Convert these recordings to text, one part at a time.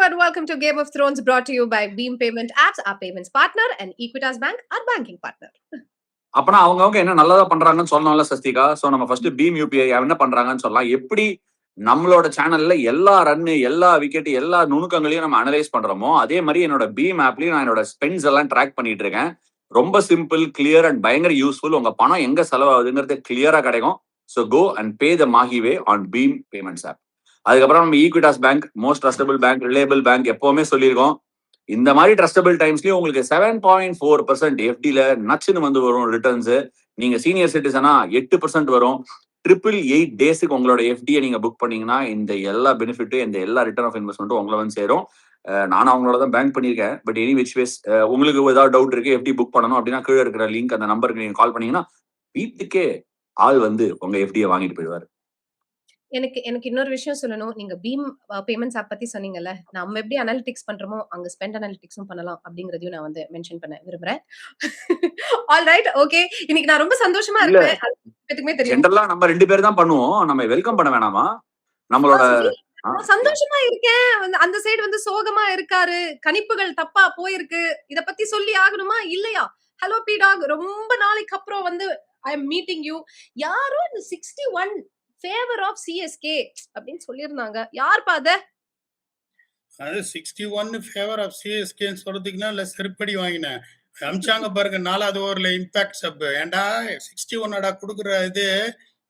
and welcome to Game of Thrones, brought to you by Beam Payment Apps, our payments partner, and Equitas Bank, our banking partner. அப்பனா அவங்கவுங்க என்ன நல்லதா பண்றாங்கன்னு சொல்லணும்ல Sasthika. So நம்ம first beam UPI என்ன பண்றாங்கன்னு சொல்லலாம். எப்படி நம்மளோட சேனல்ல எல்லா ரன்னு, எல்லா விக்கெட், எல்லா நுணுக்கங்களையும் நம்ம அனலைஸ் பண்றோமோ அதே மாதிரி என்னோட பீம் ஆப்லயும் நான் என்னோட ஸ்பெண்ட்ஸ் எல்லாம் ட்ராக் பண்ணிட்டு இருக்கேன். ரொம்ப சிம்பிள், கிளியர் அண்ட் பயங்கர யூஸ்ஃபுல். உங்க பணம் எங்க செலவாகுதுங்கிறது கிளியரா கிடைக்கும். So go and pay the மாஹிவே ஆன் பீம் பேமெண்ட்ஸ் ஆப். அதுக்கப்புறம் நம்ம Equitas bank, most trustable bank, reliable bank, எப்பவுமே சொல்லியிருக்கோம். இந்த மாதிரி ட்ரஸ்டபிள் டைம்ஸ்லயும் உங்களுக்கு 7.4% எஃப்டில நச்சுன்னு வந்து வரும் ரிட்டர்ன்ஸ். நீங்க சீனியர் சிட்டிசனா 8% வரும். 888 டேஸுக்கு உங்களோட எஃப்டியை நீங்க புக் பண்ணீங்கன்னா இந்த எல்லா பெனிஃபிட்டும், இந்த எல்லா ரிட்டர்ன் ஆஃப் இன்வெஸ்ட்மெண்ட்டும் உங்களை வந்து சேரும். நானும் அவங்களோட தான் பேங்க் பண்ணியிருக்கேன். பட் எனி விச் வேஸ் உங்களுக்கு ஏதாவது டவுட் இருக்கு, எஃப்டி புக் பண்ணணும் அப்படின்னா கீழே இருக்கிற லிங்க், அந்த நம்பருக்கு நீங்க கால் பண்ணீங்கன்னா வீட்டுக்கே ஆள் வந்து உங்க எஃப்டியை வாங்கிட்டு போயிடுவாரு. எனக்கு இன்னொரு விஷயம் சொல்லணும். நீங்க பீம் பேமெண்ட்ஸ் ஆப் பத்தி சொன்னீங்கல்ல, நம்ம எப்படி அனாலிட்டிக்ஸ் பண்றோமோ அங்க ஸ்பெண்ட் அனாலிட்டிக்ஸும் பண்ணலாம் அப்படிங்கறதையும் நான் வந்து மென்ஷன் பண்ண விரும்புறேன். All right, okay. இன்னைக்கு நான் ரொம்ப சந்தோஷமா இருக்கேன். எதுக்குமே தெரியும், ஜெனரலா நம்ம ரெண்டு பேர் தான் பண்ணுவோம். நம்ம வெல்கம் பண்ண வேணாமா? நம்மளோட சந்தோஷமா இருக்கேன். அந்த சைடு வந்து சோகமா இருக்காரு, கணிப்புகள் தப்பா போயிருக்கு. இத பத்தி சொல்லி ஆகணுமா இல்லையா? ஹலோ பி டாக், ரொம்ப நாளைக்கு அப்புறம் வந்து ஐ அம் மீட்டிங் யூ. யாரோ இந்த 61 ஃபேவர் ஆஃப் சிஎஸ்கே அப்படின்னு சொல்லியிருந்தாங்க. யார் பாத? அது 61 ஃபேவர் ஆஃப் சிஎஸ்கேன்னு சொல்றதுக்குன்னா இல்ல செருப்படி வாங்கினேன். அமிச்சாங்க பாருங்க 4வது ஓவர்ல இம்பாக்ட் சப். ஏண்டா 61 கொடுக்குற இது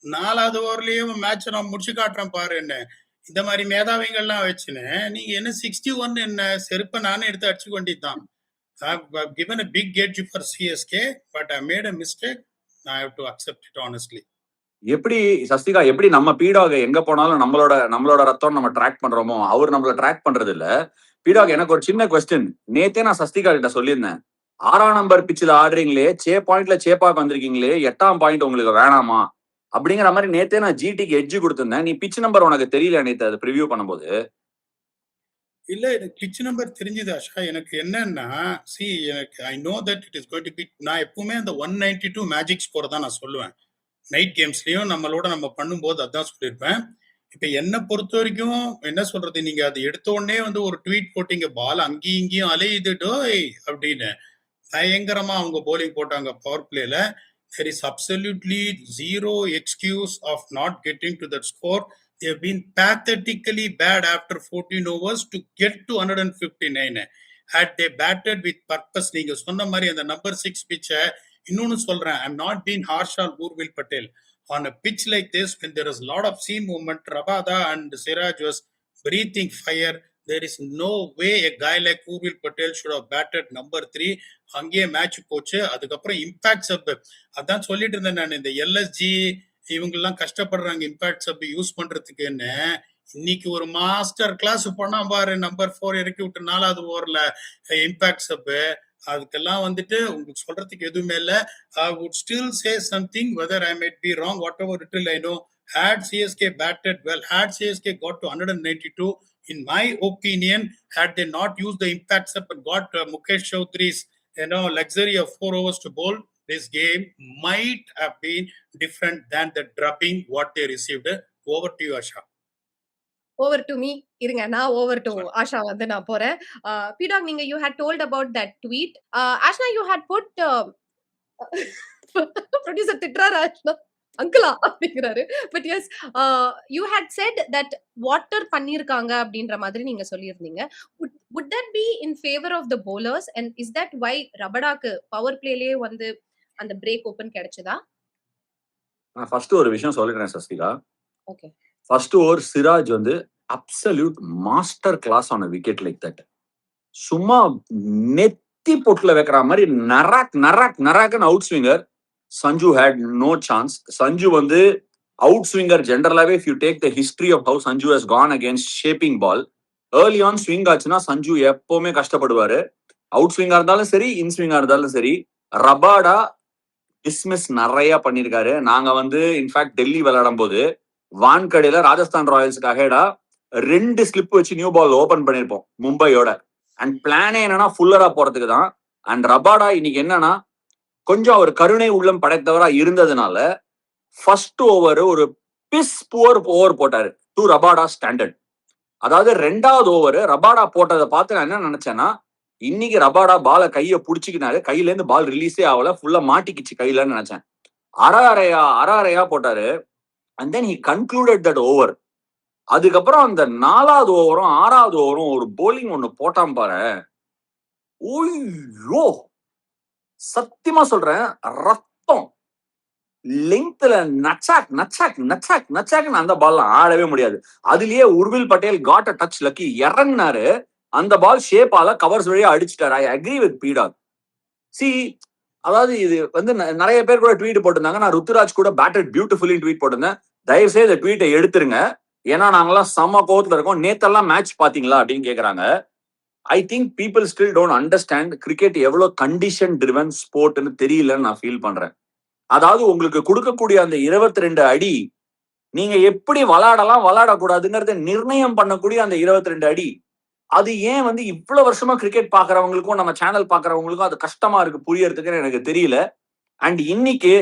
4வது ஓவர்லயே மேட்ச் நான் முடிச்சு காட்டுறேன் பாரு. என்ன இந்த மாதிரி மேதாவிகள்லாம் வச்சுன்னு நீங்க என்ன 61 என்ன செருப்பை நானே எடுத்து அடிச்சு கொண்டிதான். I've given a big edge for CSK, but I made a mistake. I have to accept it honestly. எப்படி சஸ்திகா, எப்படி நம்ம பீடாக எங்க போனாலும் நம்மளோட ரத்தம் நம்ம ட்ராக் பண்றோமோ அவர் நம்மள ட்ராக் பண்றது இல்ல. பீடாக், எனக்கு ஒரு சின்ன கொஸ்டின். நேத்தே நான் சஸ்திகா கிட்ட சொல்லியிருந்தேன், 6ஆம் நம்பர் பிச்சில் ஆடுறீங்களே, பாயிண்ட்ல சேப்பாக்கு வந்திருக்கீங்களே, 8ஆம் பாயிண்ட் உங்களுக்கு வேணாமா அப்படிங்கிற மாதிரி நேத்தே நான் ஜிடிக்கு எட்ஜ் கொடுத்திருந்தேன். நீ பிச் நம்பர் உனக்கு தெரியல நேத்து அது ப்ரிவியூ பண்ணும்போது? இல்ல, எனக்கு பிச் நம்பர் தெரிஞ்சது ஆஷா. எனக்கு என்னன்னா எனக்கு I know that it is going to be. நான் எப்பவுமே அந்த 192 மேஜிக் ஸ்கோர் தான் நான் சொல்லுவேன். நைட் கேம்ஸ்லயும் நம்ம பண்ணும்போது அதான் சொல்லியிருப்பேன். இப்ப என்ன பொறுத்த வரைக்கும் என்ன சொல்றது, நீங்க அதை எடுத்த உடனே வந்து ஒரு ட்வீட் போட்டீங்க, பால் அங்கேயும் இங்கேயும் அலையுதுட்டோ அப்படின்னு பயங்கரமா அவங்க போலிங் போட்டாங்க பவர் பிளேல. there is absolutely zero excuse of not getting to that score. They have been pathetically bad after 14 overs to get to 159. Had they batted with purpose, நீங்க சொன்ன மாதிரி அந்த நம்பர் 6 பிச்சை இன்னொன்னு சொல்றேன், I'm not being harsh on Urvil Patel. On a pitch like this, when there is a lot of seam movement, Rabada and Siraj was breathing fire. There is no way a guy like Urvil Patel should have batted number 3. அங்கேயே match போச்சு. அதுக்கப்புறம் impact sub அதான் சொல்லிட்டு இருந்தேன் நான், இந்த LSG இவங்கெல்லாம் கஷ்டப்படுறாங்க இம்பாக்ட் சப் யூஸ் பண்றதுக்குன்னு. இன்னைக்கு ஒரு மாஸ்டர் கிளாஸ் பண்ணா பாரு, நம்பர் 4 இறக்கி விட்டு 4வது ஓவர்ல இம்பாக்ட் சப். அதுக்கெல்லாம் வந்துட்டு உங்களுக்கு சொல்றதுக்கு எதுவுமே இல்லை. I would still say something, whether I might be wrong, whatever little I know. Had CSK batted well, had CSK got to 192, in my opinion, had they not used the impact sub and got Mukesh Chaudhary's luxury of 4 overs to bowl, this game might have been different than the drubbing what they received. Over to you, Asha. Over to me. இருங்க, நான் over to Asha வந்து நான் போறேன். பீடாக், நீங்க you had told about that tweet. Ashna, you had put producer திட்றாரு ஆஷ்னா அங்கிளா அப்படிங்கிறாரு. But yes, you had said that water பண்ணிருக்காங்க அப்படின்ற மாதிரி நீங்க சொல்லியிருந்தீங்க. would that be in favor of the bowlers, and is that why ரபடாக்கு பவர் பிளேலயே வந்து அந்த பிரேக் ஓபன் கிடைச்சதா? நான் ஃபர்ஸ்ட் ஒரு விஷயம் சொல்லிடுறேன் Sasthika. Okay. First over Siraj வந்து அப்சல்யூட் மாஸ்டர் கிளாஸ் ஆன விக்கெட் லைக் தட். சும்மா நெத்தி பொட்டுல வைக்கிற மாதிரி நராக்னு out swinger. Sanju had no chance. Sanju வந்து அவுட் ஸ்விங்கர் ஜென்ரலாவே, if you take the history of how Sanju has gone against shaping ball, early on swing ஆச்சுன்னா சஞ்சு எப்பவுமே கஷ்டப்படுவாரு. அவுட் ஸ்விங்கா இருந்தாலும் சரி, இன் ஸ்விங்கா இருந்தாலும் சரி. ரபாடா டிஸ்மிஸ் நிறைய பண்ணிருக்காரு. நாங்க வந்து இன்ஃபேக்ட் டெல்லி விளையாடும் போது வான்கடையில ராஜஸ்தான் ராயல்ஸுக்கு அஹேடா 2 ஸ்லிப் வச்சு நியூ பால் ஓபன் பண்ணிருப்போம் மும்பையோட. அண்ட் பிளானே என்னன்னா ஃபுல்லரா போறதுக்கு தான். அண்ட் ரபாடா இன்னைக்கு என்னன்னா கொஞ்சம் அவர் கருணை உள்ளம் படைத்தவரா இருந்ததுனால ஃபர்ஸ்ட் ஓவர் ஒரு பிஸ் புவர் ஓவர் போட்டாரு டு ரபாடா ஸ்டாண்டர்ட். அதாவது 2வது ஓவர் ரபாடா போட்டதை பார்த்து நான் என்ன நினைச்சேன்னா, இன்னைக்கு ரபாடா பால கைய புடிச்சுக்கினாரு, கையில இருந்து பால் ரிலீஸே ஆகல, ஃபுல்லா மாட்டிக்கிச்சு கையிலன்னு நினைச்சேன். அரையா போட்டாரு. And then he concluded that over. அதுக்கப்புறம் அந்த 4வது ஓவரும் 6வது ஓவரும் ஒரு போலிங் ஒண்ணு போட்டான் பாரு. ஓய்யோ, சத்தியமா சொல்றேன், ரத்தம் லெங்க்த்ல நச்சாக் அந்த பால் ஆடவே முடியாது. அதுலயே Urvil Patel got a touch lucky, இறங்கினாரு, அந்த பால் ஷேப்பால கவர்ஸ் வழியா அடிச்சுட்டாரு. ஐ அக்ரி வித் பீடாக். சி, அதாவது இது வந்து நிறைய பேர் கூட ட்வீட் போட்டிருந்தாங்க. நான் ருத்துராஜ் கூட பேட்டட் பியூட்டிஃபுல்லி ட்வீட் போட்டிருந்தேன். தயவு செய்து இந்த ட்வீட்டை எடுத்துருங்க, ஏன்னா நாங்கெல்லாம் செம்ம கோவத்துல இருக்கோம். நேத்தெல்லாம் மேட்ச் பாத்தீங்களா அப்படின்னு கேக்குறாங்க. I think people still don't understand cricket எவ்வளவு கண்டிஷன் ட்ரிவன் ஸ்போர்ட்னு தெரியலன்னு நான் ஃபீல் பண்றேன். அதாவது உங்களுக்கு கொடுக்கக்கூடிய அந்த 22 அடி நீங்க எப்படி விளையாடக்கூடாதுங்கிறத நிர்ணயம் பண்ணக்கூடிய அந்த 22 அடி, அது ஏன் வந்து இவ்வளவு வருஷமா கிரிக்கெட் பாக்குறவங்களுக்கும் நம்ம சேனல் பாக்குறவங்களுக்கும் அது கஷ்டமா இருக்கு புரியறதுக்குன்னு எனக்கு தெரியல. அண்ட் இன்னைக்கு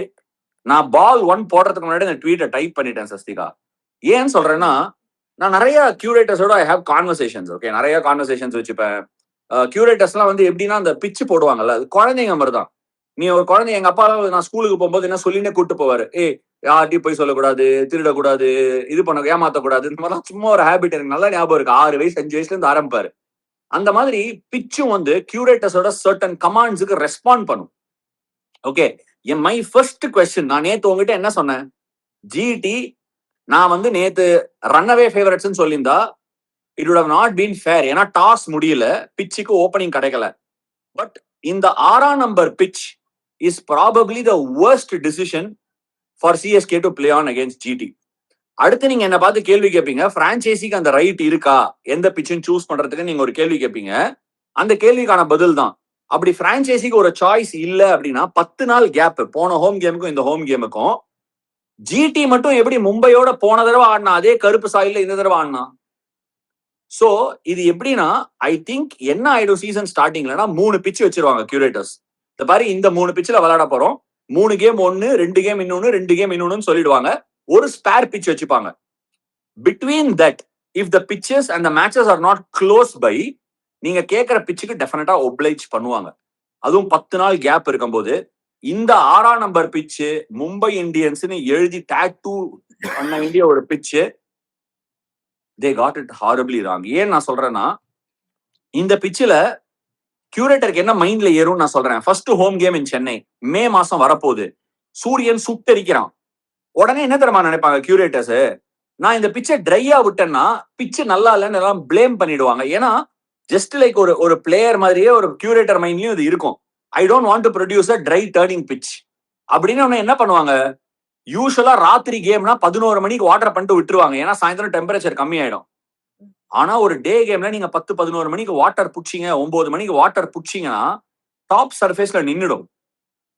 நான் பால் 1 போடுறதுக்கு முன்னாடி அந்த ட்வீட்டை டைப் பண்ணிட்டேன் சஸ்திகா. ஏன் சொல்றேன்னா, நான் நிறைய கியூரேட்டர்ஸோட ஐ ஹேவ் கான்வர்சேஷன்ஸ். ஓகே, நிறைய கான்வர்சேஷன்ஸ் வச்சுப்பேன். கியூரேட்டர்ஸ்லாம் வந்து எப்படின்னா, அந்த பிச்சு போடுவாங்கல்ல, அது குழந்தைங்க மாதிரி தான். நீ ஒரு குழந்தை, எங்க அப்பா நான் ஸ்கூலுக்கு போகும்போது என்ன சொல்லினே கூட்டு போவாரு, யார்ட்டையும் போய் சொல்லக்கூடாது, திருடக்கூடாது, இது பண்ண ஏமாத்தக்கூடாது, இந்த மாதிரிலாம் சும்மா ஒரு ஹேபிட் எனக்கு நல்லா ஞாபகம் இருக்கு. 6 வயசு 5 வயசுல இருந்து ஆரம்பிப்பாரு. அந்த மாதிரி பிச்சும் வந்து கியூரேட்டர்ஸோட சர்டன் கமாண்ட்ஸுக்கு ரெஸ்பாண்ட் பண்ணும். ஓகே, மை ஃபர்ஸ்ட் கொஸ்டின், நான் நேத்து உங்ககிட்ட என்ன சொன்னேன், ஜிடி நான் வந்து நேத்து ரன்அவே ஃபேவரட்ஸ்னு சொல்லியிருந்தா it would have not been fair. ஏன்னா டாஸ் முடியல, பிச்சுக்கு ஓப்பனிங் கிடைக்கல. பட் இந்த 6ஆம் number pitch is probably the worst decision for CSK to play on against GT. அடுத்து நீங்க என்ன பார்த்து கேள்வி கேட்பீங்க, பிரான்சைசிக்கு அந்த ரைட் இருக்கா எந்த பிச்சுன்னு சூஸ் பண்றதுக்கு நீங்க ஒரு கேள்வி கேட்பீங்க. அந்த கேள்விக்கான பதில் தான், அப்படி பிரான்சைசிக்கு ஒரு சாய்ஸ் இல்ல அப்படின்னா 10 நாள் கேப் போன ஹோம் கேமுக்கும் இந்த ஹோம் கேமுக்கும். ஜிடி மட்டும் எப்படி மும்பையோட போன தடவை ஆடினா அதே கருப்பு சாயில இந்த தடவை ஆடினா. சோ இது எப்படின்னா, ஐ திங்க் என்ன ஆயிடும் சீசன் ஸ்டார்டிங்லனா 3 பிச் வச்சிருவாங்க கியூரேட்டர்ஸ். இந்த பாரு, இந்த 3 பிச்சில் விளையாட போறோம், 3 கேம் 1, 2 கேம் இன்னொன்னு, 2 கேம் இன்னொன்னு சொல்லிடுவாங்க. ஒரு ஸ்பேர் பிச் வச்சுப்பாங்க. Between that, if the pitches and the matches are not close by, நீங்க கேட்கிற பிச்சுக்கு டெஃபினட்டா ஒப்ளைச் பண்ணுவாங்க. அதுவும் 10 நாள் கேப் இருக்கும்போது இந்த 6ஆம் நம்பர் பிச்சு மும்பை இந்தியன்ஸ்னு எழுதி டாட்டூ பண்ண வேண்டிய ஒரு பிச்சு, they got it horribly wrong. ஏன் நான் சொல்றேன்னா, இந்த பிச்சில் கியூரேட்டருக்கு என்ன மைண்ட்ல ஏறும் நான் சொல்றேன். ஃபர்ஸ்ட் ஹோம் கேம் இன் சென்னை, மே மாசம் வரப்போகுது, சூரியன் சுட்டரிக்கிறான். உடனே என்ன தெரியுமா நினைப்பாங்க கியூரேட்டர்ஸ், நான் இந்த பிச்சை ட்ரையா விட்டேன்னா பிச்சு நல்லா இல்லைன்னு எல்லாம் பிளேம் பண்ணிடுவாங்க. ஏன்னா ஜஸ்ட் லைக் ஒரு பிளேயர் மாதிரியே ஒரு கியூரேட்டர் மைண்ட்லயும் இது இருக்கும். I don't want to produce a try turning pitch அப்படின்னு என்ன பண்ணுவாங்க, யூஸ்வலா ராத்திரி கேம்னா 11 மணிக்கு வாட்டர் பண்ணிட்டு விட்டுருவாங்க. ஏன்னா சாயந்தரம் டெம்பரேச்சர் கம்மி ஆயிடும். ஆனா ஒரு டே கேம்ல நீங்க 10-11 மணிக்கு வாட்டர் புடிச்சிங்க, 9 மணிக்கு வாட்டர் புடிச்சிங்கன்னா டாப் சர்ஃபேஸ்ல நின்னுடும்.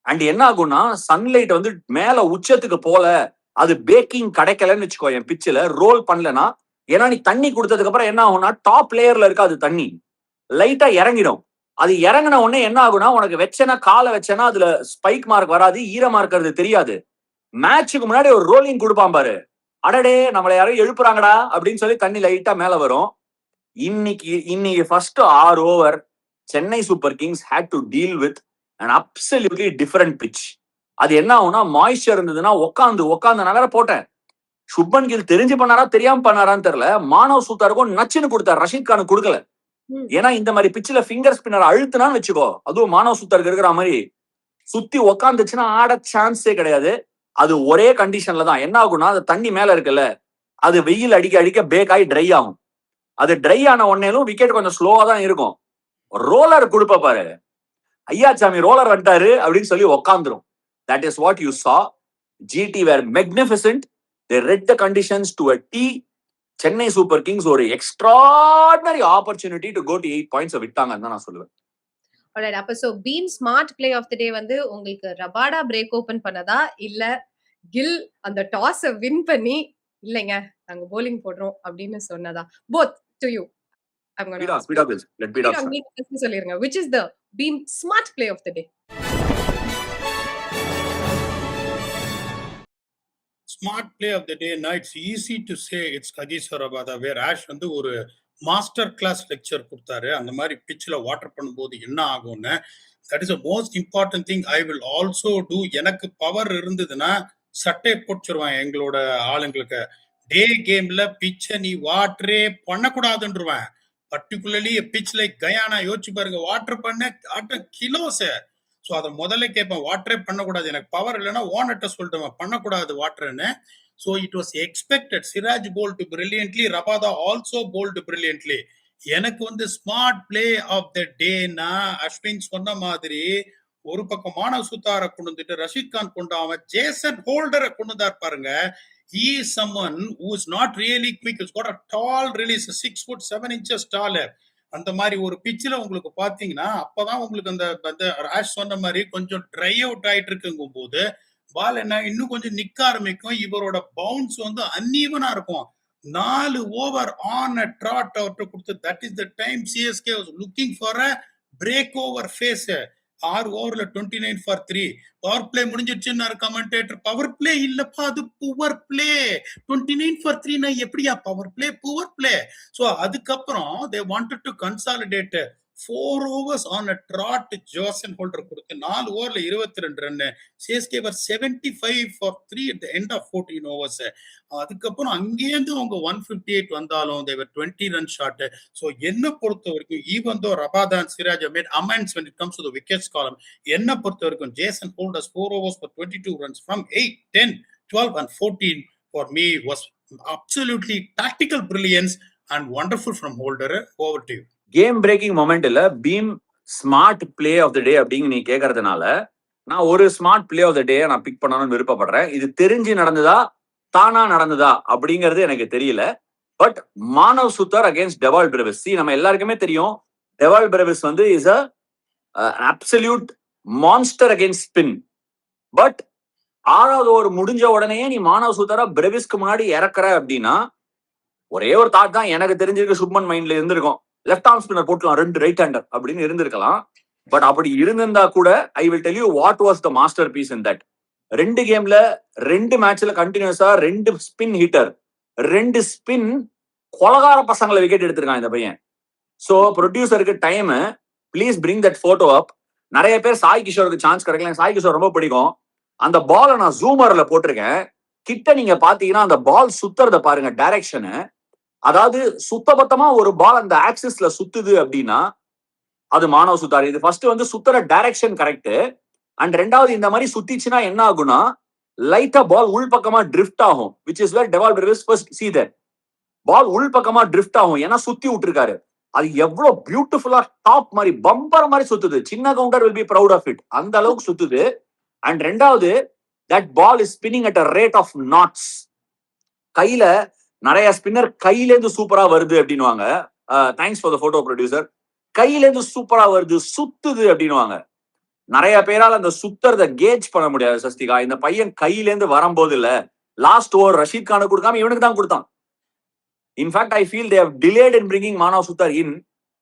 அண்ட் என்ன ஆகும்னா, சன்லைட் வந்து மேல உச்சத்துக்கு போல, அது பேக்கிங் கிடைக்கலன்னு வச்சுக்கோ, என் பிச்சில் ரோல் பண்ணலன்னா, ஏன்னா நீ தண்ணி கொடுத்ததுக்கு அப்புறம் என்ன ஆகும்னா டாப் லேயர்ல இருக்க அது தண்ணி லைட்டா இறங்கிடும். அது இறங்கின உடனே என்ன ஆகும்னா, உனக்கு வச்சனா காலை வச்சனா அதுல ஸ்பைக் மார்க் வராது, ஈரமா இருக்கிறது தெரியாது. மேட்சுக்கு முன்னாடி ஒரு ரோலிங் கொடுப்பான் பாரு, அடடே நம்மளை யாரும் எழுப்புறாங்கடா அப்படின்னு சொல்லி தண்ணி லைட்டா மேல வரும். இன்னைக்கு first 6 over Chennai super Kings had to deal with an absolutely different pitch. அது என்ன ஆகும்னா, மாய்ஸ்சர் இருந்ததுன்னா உட்காந்து நகர போட்டேன். சுப்மன் கில் தெரிஞ்சு பண்ணாரா தெரியாம பண்ணாரான்னு தெரியல, மானவ் சூத்தாருக்கும் நச்சுன்னு கொடுத்தாரு, ரஷீத் கானுக்கு கொடுக்கல. ஏன்னா இந்த மாதிரி பிச்சில் ஃபிங்கர் ஸ்பின்னர் அழுத்துனான்னு வச்சுக்கோ, அதுவும் மானவ் சூத்தாருக்கு இருக்கிற மாதிரி சுத்தி உக்காந்துச்சுன்னா ஆட சான்ஸே கிடையாது. அது ஒரே கண்டிஷன்ல தான் என்ன ஆகும்னா, அது தண்ணி மேல இருக்குல்ல, அது வெயில் அடிக்க அடிக்க பேக் ஆகி ட்ரை ஆகும். அது ட்ரை ஆன உடனேலும் விக்கெட் கொஞ்சம் ஸ்லோவா தான் இருக்கும். ரோலர் கொடுப்ப பாரு, ஐயா சாமி ரோலர் வந்துட்டாரு அப்படின்னு சொல்லி உக்காந்துரும். That is what you saw. GT were magnificent. They read the conditions to a T. Chennai super kings ஒரு extraordinary opportunity to go to 8 points விட்டாங்கன்னு தான் நான் சொல்லுவேன். Alright, அப்ப so BHIM smart play of the day வந்து உங்களுக்கு ரபாடா பிரேக் ஓபன் பண்ணதா, இல்ல கில் அந்த டாஸ் வின் பண்ணி இல்லைங்க நாங்க bowling போடுறோம் அப்படின்னு சொன்னதா? Both to you. I'm going to ask. Let me talk. சொல்லிருங்க, which is the been smart play of the day? Smart play of the day, it's easy to say it's Kagiso Rabada, where Ash வந்து ஒரு master class lecture கொடுத்தாரு. அந்த மாதிரி பிச்சில் water பண்ணும்போது என்ன ஆகும்னு. That is a most important thing I will also do. எனக்கு பவர் இருந்ததுன்னா சட்டை போட்டுருவேன் எங்களோட ஆளுங்களுக்கு. டே கேம்ல பிச்சை நீ வாட்டரே பண்ணக்கூடாதுன்றவேன். பர்டிகுலர்லி பிச் லைக் கயானா யோசிச்சு பாருங்க, வாட்டர் பண்ண கிலோஸ். ஸோ அதை முதல்ல கேட்பேன், வாட்டரே பண்ணக்கூடாது, எனக்கு பவர் இல்லைன்னா ஓனர்ட்ட சொல்லிட்டு பண்ணக்கூடாது வாட்டர்னு. So it was expected. Siraj bowled brilliantly, Rabada also bowled brilliantly. எனக்கு வந்து ஸ்மார்ட் பிளே ஆஃப் த டேனா அஸ்வின் சொன்ன மாதிரி ஒரு பக்கம் மானவ் சுத்தாரை கொண்டு வந்துட்டு ரஷீத் கான் கொண்டு அவன் ஜேசன் ஹோல்டரை கொண்டு வந்தார் பாருங்க. He is someone who is not really quick. He's got a tall release, 6 foot 7 inches tall. அந்த மாதிரி ஒரு பிச்சில் உங்களுக்கு பாத்தீங்கன்னா அப்பதான் உங்களுக்கு அந்த ராஷ் சொன்ன மாதிரி கொஞ்சம் ட்ரை அவுட் ஆயிட்டு இருக்குங்கும் போது பால் என்ன இன்னும் கொஞ்சம் நிக்க ஆரம்பிக்கும். இவரோட பவுன்ஸ் வந்து அன்ஈவனா இருக்கும். 4 ஓவர் ஆன் அ ட்ராட் அவர்கிட்ட கொடுத்து, that is the time CSK was looking for a break over phase. 6 ஓவர்ல 29 for 3. பவர் பிளே முடிஞ்சிருச்சுன்னு கமெண்டேட்டர். பவர் பிளே இல்லப்பா, அது புவர் பிளே. 29 for 3 நான் எப்படியா power play, poor play. So அதுக்கப்புறம் they wanted to consolidate 4 overs on a trot. Jason Holder கொடுத்து 4 ஓவர்ல 22 run. CSK were 75 for 3 at the end of 14 overs. அதுக்கப்புறம் அங்கேருந்து அவங்க 158 வந்தாலும் they were 20 run short. So என்ன பொறுத்த வரைக்கும் even though ரபாதான் Siraj made amends when it comes to the wickets column, என்ன பொறுத்த வரைக்கும் Jason holders 4 overs for 22 runs from 8, 10, 12 and 14 for me was absolutely tactical brilliance and wonderful from Holder. Over to you. Game breaking மொமெண்ட்ல BHIM smart play of the day அப்படிங்க நீ கேட்கறதுனால நான் ஒரு smart play of the day நான் pick பண்ணணும்னு விருப்பப்படுறேன். இது தெரிஞ்சு நடந்ததா தானா நடந்ததா அப்படிங்கிறது எனக்கு தெரியல. But Manav Suthar against Dewald Brevis. நம்ம எல்லாருக்குமே தெரியும் டெவால் பிரெவிஸ் வந்து is a absolute monster against spin. But 6வது ஓவர் முடிஞ்ச உடனே நீ மானவ் சுத்தாரா பிரெவிஸ்க்கு முன்னாடி இறக்குற அப்படின்னா ஒரே ஒரு தாட் தான் எனக்கு தெரிஞ்சிருக்கு சுப்மன் மைண்ட்ல இருந்திருக்கும், லெஃப்ட் ஆர்ம் ஸ்பின்னர் போட்டுக்கலாம் 2 ரைட் ஹேண்டர் அப்படின்னு இருந்திருக்கலாம். பட் அப்படி இருந்திருந்தா கூட I will tell you what was the masterpiece in that. 2 கேம்ல 2 மேட்ச்ல கண்டினியூஸா 2 ஸ்பின் ஹிட்டர், 2 ஸ்பின் கொலகார பசங்களை விக்கெட் எடுத்திருக்கான் இந்த பையன். ஸோ ப்ரொடியூசருக்கு time, please bring that photo up. நிறைய பேர் சாய் கிஷோருக்கு சான்ஸ் கிடைக்கல. சாய் கிஷோர் ரொம்ப பிடிக்கும். அந்த பாலை நான் ஜூமர்ல போட்டிருக்கேன். கிட்ட நீங்க பாத்தீங்கன்னா அந்த பால் சுத்துறத பாருங்க, டைரக்ஷனு. அதாவது சுத்தபத்தமா ஒரு பால் அந்த ஆக்சிஸ்ல சுத்துது அப்படின்னா அது மானவ் சுத்தார். இது ஃபர்ஸ்ட் வந்து சுத்துற டைரக்ஷன் கரெக்ட். அண்ட் 2வது இந்த மாதிரி சுத்திச்சுன்னா என்ன ஆகும்னா லைட்டா பால் உள் பக்கமா ட்ரிஃப்ட் ஆகும், which is where Dewald Brevis first see that. பால் உள் பக்கமா ட்ரிஃப்ட் ஆகும், ஏன்னா சுத்தி விட்டுருக்காரு. அது எவ்வளவு பியூட்டிஃபுல்லா டாப் மாதிரி பம்பர் மாதிரி சுத்துது. சின்ன counter will be proud of it. அந்த அளவுக்கு சுத்துது. அண்ட் 2வது that ball is spinning at a rate of knots. கையில நிறைய ஸ்பின்னர் கையில இருந்து சூப்பரா வருது அப்படின்னுவாங்க. Thanks for the photo producer. கையில இருந்து சூப்பரா வருது, சுத்துது அப்படின்னுவாங்க. நிறைய பேரால் அந்த சுத்துறத கேஜ் பண்ண முடியாது சஸ்திகா. இந்த பையன் கையில இருந்து வரும்போது இல்ல, லாஸ்ட் ஓவர் ரஷீத் கானுக்கு கொடுக்காம இவனுக்கு தான் கொடுத்தான். In fact I feel they have delayed in bringing Manav Suthar in.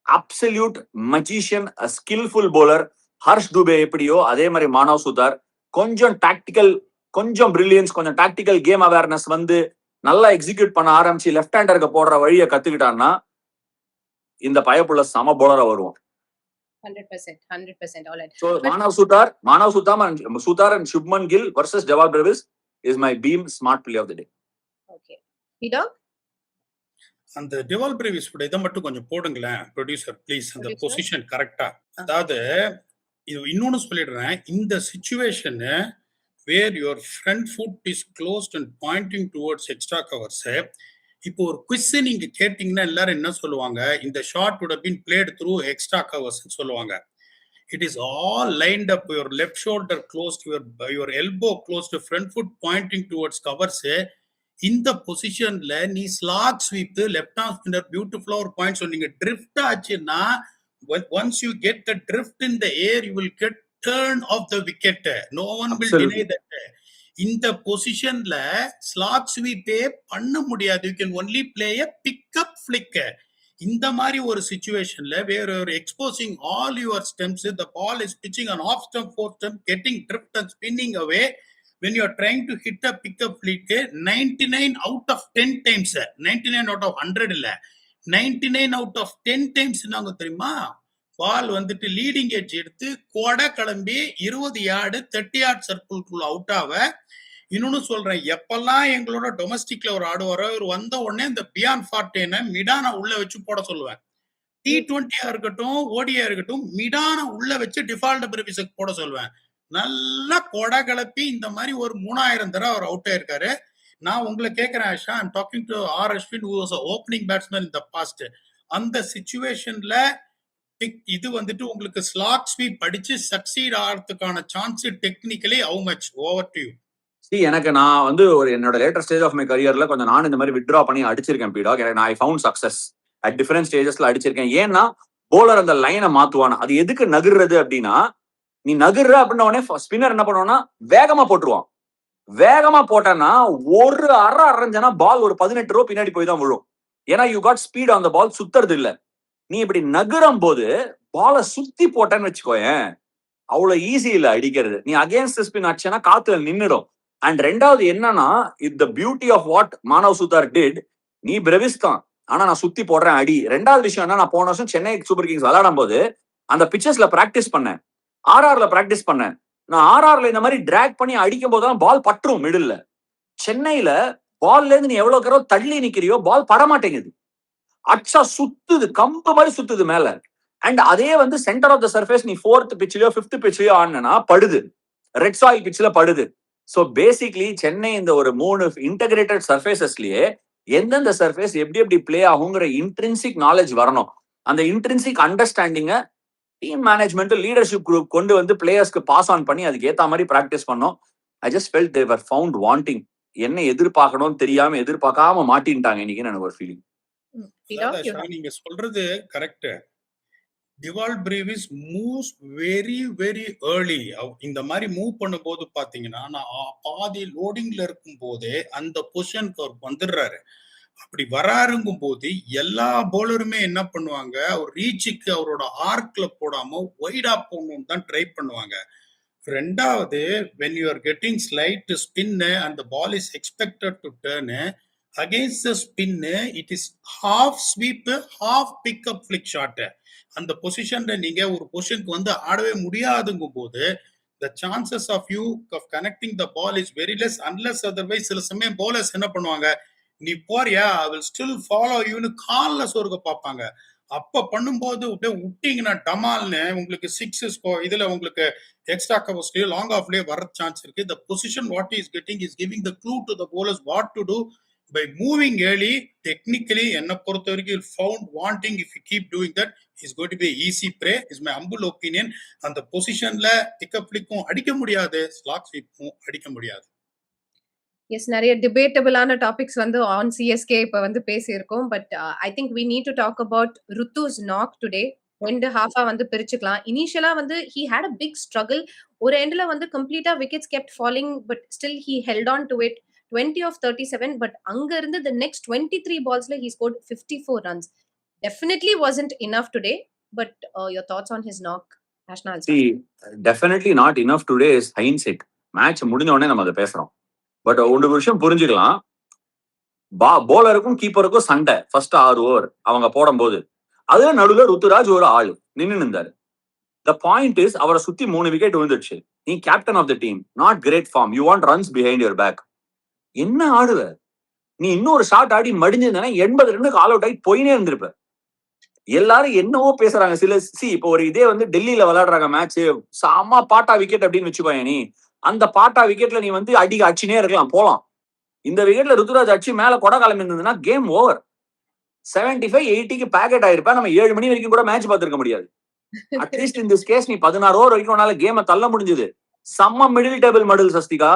Absolute magician, skilful bowler. Harsh Dubey எப்படியோ அதே மாதிரி மானவ் சுத்தார் கொஞ்சம் டாக்டிக்கல், கொஞ்சம் பிரில்லியன்ஸ், கொஞ்சம் டாக்டிக்கல் கேம் அவேர்னஸ் வந்து நல்லா எக்ஸிக்யூட் பண்ண ஆரம்பிச்சு லெஃப்ட் ஹேண்டருக்கு போடுற வழியை கத்துக்கிட்டான்னா இந்த பயப்புள்ள சம போலரா வருவோம். 100%. All right. So Manav Sutar and Shubman Gill versus Deval Brevis is my beam smart play of the day. Okay. P-Dog? அந்த டெவால் பிரெவிஸ் இதை மட்டும் கொஞ்சம் போடுங்களேன் ப்ரொடியூசர் ப்ளீஸ். அந்த Producer? பொசிஷன் கரெக்டா. அதாவது இது இன்னொன்னு சொல்லிடுறேன். இந்த situation where your front foot is closed and pointing towards extra covers. இப்போ ஒரு குவிஸ் நீங்க கேட்டீங்கன்னா எல்லாரும் என்ன சொல்லுவாங்க, இந்த shot would have been played through extra covers சொல்லுவாங்க. It is all lined up, your left shoulder closed, your elbow closed, front foot pointing towards covers. இந்த பொசிஷன்ல நீ slack sweep, left arm spinner பியூட்டிஃபுல்லா ஒரு பாயிண்ட் சொன்னீங்க. Drift ஆச்சுன்னா once you get the drift in the air you will get turn of the wicket. No one will deny that. இந்த பொசிஷன்ல slack ஸ்வீப்பே பண்ண முடியாது. You can only play a pick-up flick. இந்த மாதிரி ஒரு சிச்சுவேஷன்ல where you're exposing all your stems, the ball is pitching on off stump, four stump, getting drift and spinning away. When you are trying to hit a pick-up flick, 99 out of 10 times, 99 out of 100 இல்ல, 99 out of 10 times என்னாங்க தெரியுமா, பால் வந்துட்டு leading edge எடுத்து கொடை கிளம்பி 20 yard 30 yard சர்க்கிள்குள்ள out ஆக. இன்னொன்னு சொல்றேன், எப்பெல்லாம் எங்களோட டொமஸ்டிக்ல ஒரு ஆடுவாரோ இவர் வந்த உடனே இந்த பியான் ஃபார்டேனை மிடான உள்ள வச்சு போட சொல்லுவேன். T20 இருக்கட்டும், ஓடியா இருக்கட்டும், மிடான உள்ள வச்சு டிஃபால்ட் பிரவிஸுக்கு போட சொல்லுவேன். நல்லா கொடை கிளப்பி இந்த மாதிரி ஒரு 3000 தடவை அவர் அவுட் ஆயிருக்காரு. நான் உங்களை கேட்கிறேன் Asha, I'm talking to R Ashwin, who was opening batsman in the past. அந்த சிச்சுவேஷன்ல இது வந்துட்டு உங்களுக்கு ஸ்லாட் ஸ்வீப் அடிச்சு சக்சீட் ஆகிறதுக்கான chance technically how much? Over to you. எனக்கு நான் வந்து ஒரு என்னோட லேட்டர் ஸ்டேஜ் ஆஃப் மை கரியர்ல கொஞ்சம் நான் இந்த மாதிரி வித்ட்ரா பண்ணி அடிச்சிருக்கேன் பீடாக். எனக்கு நான் I found success at different ஸ்டேஜஸ்ல அடிச்சிருக்கேன். ஏன்னா போலர் அந்த லைனை மாத்துவானா, அது எதுக்கு நகர்றது அப்படின்னா, நீ நகர்ற அப்படின்ன உடனே ஸ்பின்னர் என்ன பண்ணுவான்னா வேகமா போட்டுருவான். வேகமா போட்டான்னா ஒரு அரைஞ்சனா பால் ஒரு 18 ரூபா பின்னாடி போய் தான் விழும். ஏன்னா you got speed on the ball, சுத்துறது இல்ல. நீ இப்படி நகரும் போது பாலை சுத்தி போட்டேன்னு வச்சுக்கோயேன், அவ்வளவு ஈஸி இல்ல அடிக்கிறது. நீ அகேன்ஸ்ட் ஸ்பின் அடிச்சனா காத்துல நின்னுடும். அண்ட் ரெண்டாவது என்னன்னா, the beauty of what Manav Suthar did, நீ பிரவிஸ் தான், ஆனா நான் சுத்தி போடுறேன் அடி. ரெண்டாவது விஷயம் என்ன, நான் போன வருஷம் சென்னை சூப்பர் கிங்ஸ் விளையாடும் போது அந்த பிச்சர்ஸ்ல பிராக்டிஸ் பண்ணேன், ஆர்ஆர்ல பிராக்டிஸ் பண்ணேன். நான் ஆர்ஆர்ல இந்த மாதிரி டிராக் பண்ணி அடிக்கும் போதுதான் பால் பற்றும் மிடில்ல. சென்னையில பால்ல இருந்து நீ எவ்வளவு கரோ தள்ளி நிக்கிறியோ பால் படமாட்டேங்குது, அச்சா சுத்துது, கம்பு மாதிரி சுத்துது மேல. அண்ட் அதே வந்து சென்டர் ஆஃப் த சர்ஃபேஸ் நீ 4th பிட்ச்லயோ 5th பிட்ச்லயோ ஆடினா படுது, ரெட் சாயில் பிட்ச்ல படுது. சோ பேசிக்லி சென்னை இந்த ஒரு 3 இன்டகிரேட்டட் சர்ஃபேசஸ்லயே எந்தெந்த சர்ஃபேஸ் எப்படி எப்படி பிளே ஆகுங்கிற இன்ட்ரின்சிக் நாலேஜ் வரணும். அந்த இன்ட்ரின்சிக் அண்டர்ஸ்டாண்டிங்க டீம் மேனேஜ்மெண்ட் லீடர்ஷிப் குரூப் கொண்டு வந்து பிளேயர்ஸ்க்கு பாஸ் ஆன் பண்ணி அதுக்கு ஏத்த மாதிரி பிராக்டிஸ் பண்ணோம். I just felt they were found wanting. என்ன எதிர்பார்க்கணும்னு தெரியாம எதிர்பார்க்காம மாட்டின்ட்டாங்க இன்னைக்கு எனக்கு ஒரு ஃபீலிங். நீங்க சொல்றது correct. டிவால்ட் Brevis moves very very early. இந்த மாதிரி மூவ் பண்ணும்போது பாத்தீங்கன்னா, நான் பாதி லோடிங்ல இருக்கும் போதே அந்த பொசிஷனுக்கு அவர் வந்துடுறாரு. அப்படி வராருங்கும் போது எல்லா போலருமே என்ன பண்ணுவாங்க, அவர் ரீச்சுக்கு அவரோட ஆர்க்ல போடாம ஒய்டா போகணும்னு தான் ட்ரை பண்ணுவாங்க. ரெண்டாவது, when you are getting slight spin and the ball is expected to turn against the spin, it is half sweep half pick up flick shot. அந்த பொசிஷன்ல நீங்க ஒரு பொசிஷனுக்கு வந்து ஆடவே முடியாதுங்கும் போது the chances of you of connecting the ball is very less unless otherwise. சில சமயம் bowlers என்ன பண்ணுவாங்க, நீ போறியா I will still follow youன்னு கால்ல சொருக பார்ப்பாங்க. அப்ப பண்ணும்போது அப்படியே விட்டீங்கன்னா டமால்னு உங்களுக்கு 6 இதுல உங்களுக்கு எக்ஸ்ட்ரா கவர்ஸ்லயோ லாங் ஆஃப்லயோ வர சான்ஸ் இருக்கு. The position what he is getting is giving the clue to the bowlers what to do by moving early. Technically என்ன பொறுத்த வரைக்கும் found wanting, if you keep doing that is going to be easy prey is my humble opinion. அந்த பொசிஷன்ல pickup ஃபிளிக்கும் அடிக்க முடியாது, slack ஸ்வீப்பும் அடிக்க முடியாது. Yes, நிறைய டிபேட்டபிளான டாபிக்ஸ் வந்து ஆன் சிஎஸ்கே இப்ப வந்து பேசியிருக்கோம். But I think we need to talk about Ruthu's knock today. 2 ஹாஃபா வந்து பிரிச்சுக்கலாம். இனிஷியலா வந்து he had a big struggle. ஒரு எண்ட்ல வந்து கம்ப்ளீட்டா wickets kept falling, but still he held on to it. 20 of 37. பட் அங்க இருந்து the next 23 balls-ல he scored 54 runs. Definitely wasn't enough today. But your thoughts on his knock, Ashna? See, definitely not enough today is hindsight. Match முடிஞ்ச உடனே நம்ம அதை பேசுறோம். But ஒரு விஷயம் புரிஞ்சுக்கலாம், போலருக்கும் கீப்பருக்கும் சண்டை ஃபர்ஸ்ட் 6 ஓவர் அவங்க போடும்போது, அதுல நடுவில் ருத்துராஜ் ஒரு ஆள் நின்று நின்றாரு. த பாயிண்ட் இஸ், அவரை சுத்தி 3 விக்கெட் விழுந்துடுச்சு. நீ captain of the team, not great form, you want runs behind your back. என்ன ஆடுவ நீ? இன்னொரு ஷாட் ஆடி மடிஞ்சிருந்தா 80 ரன்னுக்கு ஆல் அவுட் ஆகி போயினே இருந்திருப்ப. எல்லாரும் என்னவோ பேசுறாங்க. இப்போ ஒரு இதே வந்து டெல்லியில விளையாடுறாங்க மேட்ச், சாமா பாட்டா விக்கெட் அப்படின்னு வச்சுக்கோங்க. நீ அந்த பாட்டா விக்கெட்ல நீ வந்து அடிச்சுனே இருக்கலாம், போலாம். இந்த விக்கெட்ல ருத்துராஜ் அடிச்சு மேல கொடை கிளம்பி இருந்ததுன்னா கேம் ஓவர். 75-80க்கு பேக்கெட் ஆயிருப்பா. நம்ம 7 மணி வரைக்கும் கூட மேட்ச் பார்த்திருக்க முடியாது. அட்லீஸ்ட் இந்த கேஸ் நீ 16 ஓவர் வரைக்கும் உன்னால கேமை தள்ள முடிஞ்சது. செம்ம மிடில் டேபிள் மடல் சஸ்திகா.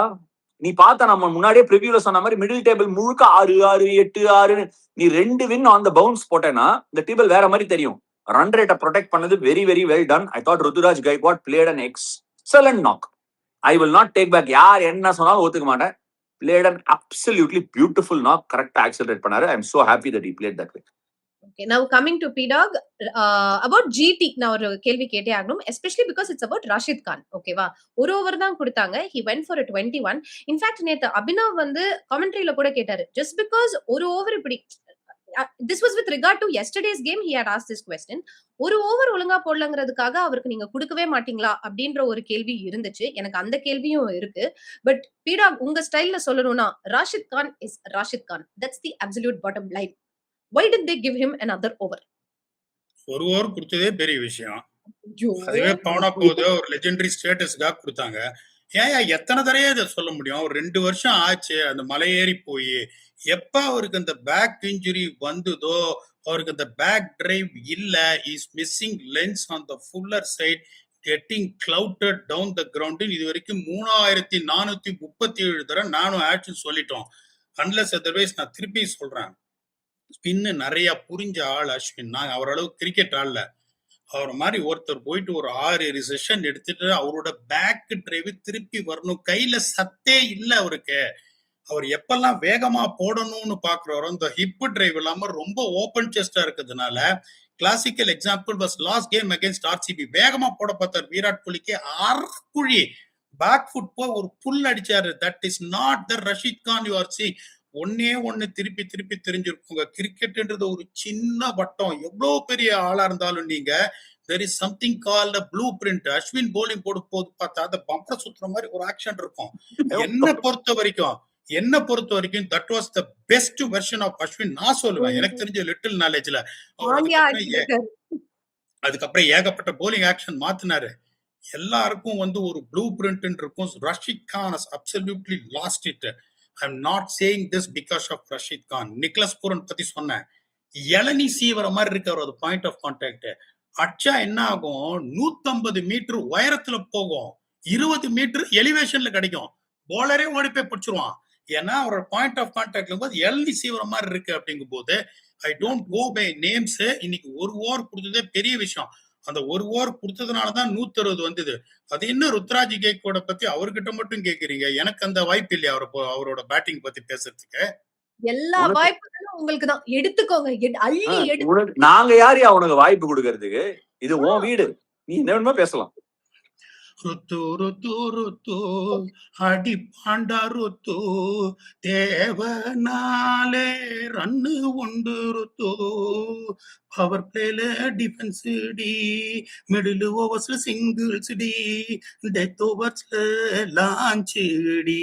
நீ பார்த்த நம்ம முன்னாடியே ப்ரிவியூல சொன்ன மாதிரி மிடில் டேபிள் முழுக்க 6-6-8-6. நீ 2 வின் ஆன் த பவுன்ஸ் போட்டேன்னா இந்த டேபிள் வேற மாதிரி தெரியும். ரன் ரேட்டை ப்ரொடெக்ட் பண்ணது very very well ton. I thought Ruturaj Gaikwad played an excellent knock. I will not take back. யார் என்ன சொன்னாலும் ஒத்துக்க மாட்டேன். Played an absolutely beautiful knock. கரெக்டா ஆக்சலரேட் பண்ணாரு. I am so happy that he played that way. Okay, now coming to P-Dog, about GT, நான் ஒரு கேள்வி கேட்டே ஆகணும், especially because it's about Rashid Khan. ஓகேவா? ஒரு ஓவர் தான் கொடுத்தாங்க. He went for a 21. In fact, நேத்து அபினவ் வந்து கமெண்ட்ரியில கூட கேட்டாரு, just because ஒரு ஓவர் இப்படி this was with regard to yesterday's game. He had asked this question. ஒரு ஓவர் ஒழுங்கா போடலங்கிறதுக்காக அவருக்கு நீங்க கொடுக்கவே மாட்டீங்களா அப்படின்ற ஒரு கேள்வி இருந்துச்சு. எனக்கு அந்த கேள்வியும் இருக்கு. பட் பீடா உங்க ஸ்டைல்ல சொல்லணும்னா Rashid Khan is Rashid Khan. That's the absolute bottom line. Why did they give him another over? ஒரு ஓவர் கொடுத்ததே பெரிய விஷயம். ஐயோ! அதுவே பவனா போகுது ஒரு லெஜெண்டரி ஸ்டேட்டஸ்க்காக கொடுத்தாங்க. ஏன் எத்தனை தடவை இதை சொல்ல முடியும்? ஒரு 2 வருஷம் ஆச்சு அந்த மலை ஏறி போய். எப்ப அவருக்கு அந்த பேக் இன்ஜுரி வந்ததோ, அவருக்கு அந்த பேக் டிரைவ் இல்ல, is missing lengths on the fuller side, getting clouted down the ground. இது வரைக்கும் 3437 தடவை நானும் ஆக்ஷன் சொல்லிட்டோம். அன்லெஸ் அதர்வைஸ் நான் திருப்பி சொல்றேன். ஸ்பின்னு நிறைய புரிஞ்ச ஆள் அஸ்வின். நான் அவரளவு கிரிக்கெட் ஆடல. அவர் மாதிரி ஒருத்தர் போயிட்டு ஒரு 6 செஷன் எடுத்துட்டு அவரோட பேக் டிரைவ் திருப்பி வரணும். கையில சத்தே இல்ல அவருக்கு. அவர் எப்பெல்லாம் வேகமா போடணும்னு பாக்குறாரோ இந்த ஹிப் டிரைவ் இல்லாம ரொம்ப ஓபன் செஸ்டா இருக்கிறதுனால, classical example was last game against RCB. வேகமா போட பார்த்தார் விராட் கோலிக்கு, அறக்குழி பேக் ஃபுட் போய் ஒரு புல் அடிச்சாரு. That is not the Rashid Khan you are see. ஒன்னே ஒண்ணு திருப்பி திருப்பி தெரிஞ்சிருக்குங்க. கிரிக்கெட்ன்றது ஒரு சின்ன வட்டம். எவ்வளவு பெரிய ஆளா இருந்தாலும் நீங்க there is something called a blueprint. Ashwin bowling போடு போது பார்த்தா அந்த பம்பர் சுத்துற மாதிரி ஒரு ஆக்ஷன் இருக்கும். என்ன பொறுத்த வரைக்கும் that was the best version of Ashwin நான் சொல்லுவேன். எனக்கு தெரிஞ்ச லிட்டில் நாலேஜ்ல. அதுக்கப்புறம் ஏகப்பட்ட bowling ஆக்ஷன் மாத்தினாரு. எல்லாருக்கும் வந்து ஒரு ப்ளூ பிரிண்ட் இருக்கும். Rashid Khan has absolutely lost it. I'm not saying this because of Rashid Khan. நிக்லஸ் Pooran பத்தி சொன்னேன். இளநி சீவர மாதிரி இருக்கு அவரோட பாயிண்ட் ஆஃப் கான்டாக்ட். அச்சா என்ன ஆகும், 150 மீட்டர் உயரத்துல போகும், 20 மீட்டர் எலிவேஷன்ல கிடைக்கும். போலரே ஓடி போய் பிடிச்சிருவான். ஏன்னா அவரோட பாயிண்ட் ஆஃப் கான்டாக்ட்ல போது இளநி சீவர மாதிரி இருக்கு. அப்படிங்கும் போது I don't go by names. இன்னைக்கு ஒரு ஓவர் கொடுத்ததே பெரிய விஷயம். அந்த ஒரு ஓவர் கொடுத்ததுனாலதான் 160 வந்தது. அது என்ன ருத்ராஜ் கேக்வாட பத்தி அவர்கிட்ட மட்டும் கேக்குறீங்க? எனக்கு அந்த வாய்ப்பு இல்லையா அவரோட பேட்டிங் பத்தி பேசுறதுக்கு? எல்லா வாய்ப்புகளும் உங்களுக்கு தான். எடுத்துக்கோங்க, நாங்க யாரு உனக்கு வாய்ப்பு கொடுக்கறதுக்கு? இது உன் வீடு, நீ என்ன வேணுமா பேசலாம். ருத்து ருத்து ருத்து அடி பாண்டா ருத்து தேவனாலே ரன்னு உண்டு ருத்து. பவர் பிளேல டிஃபென்ஸ் டி, மிடில் ஓவர்ஸ்ல சிங்கிள்ஸ் டி, டெத் ஓவர்ஸ்ல லான்ச் டி.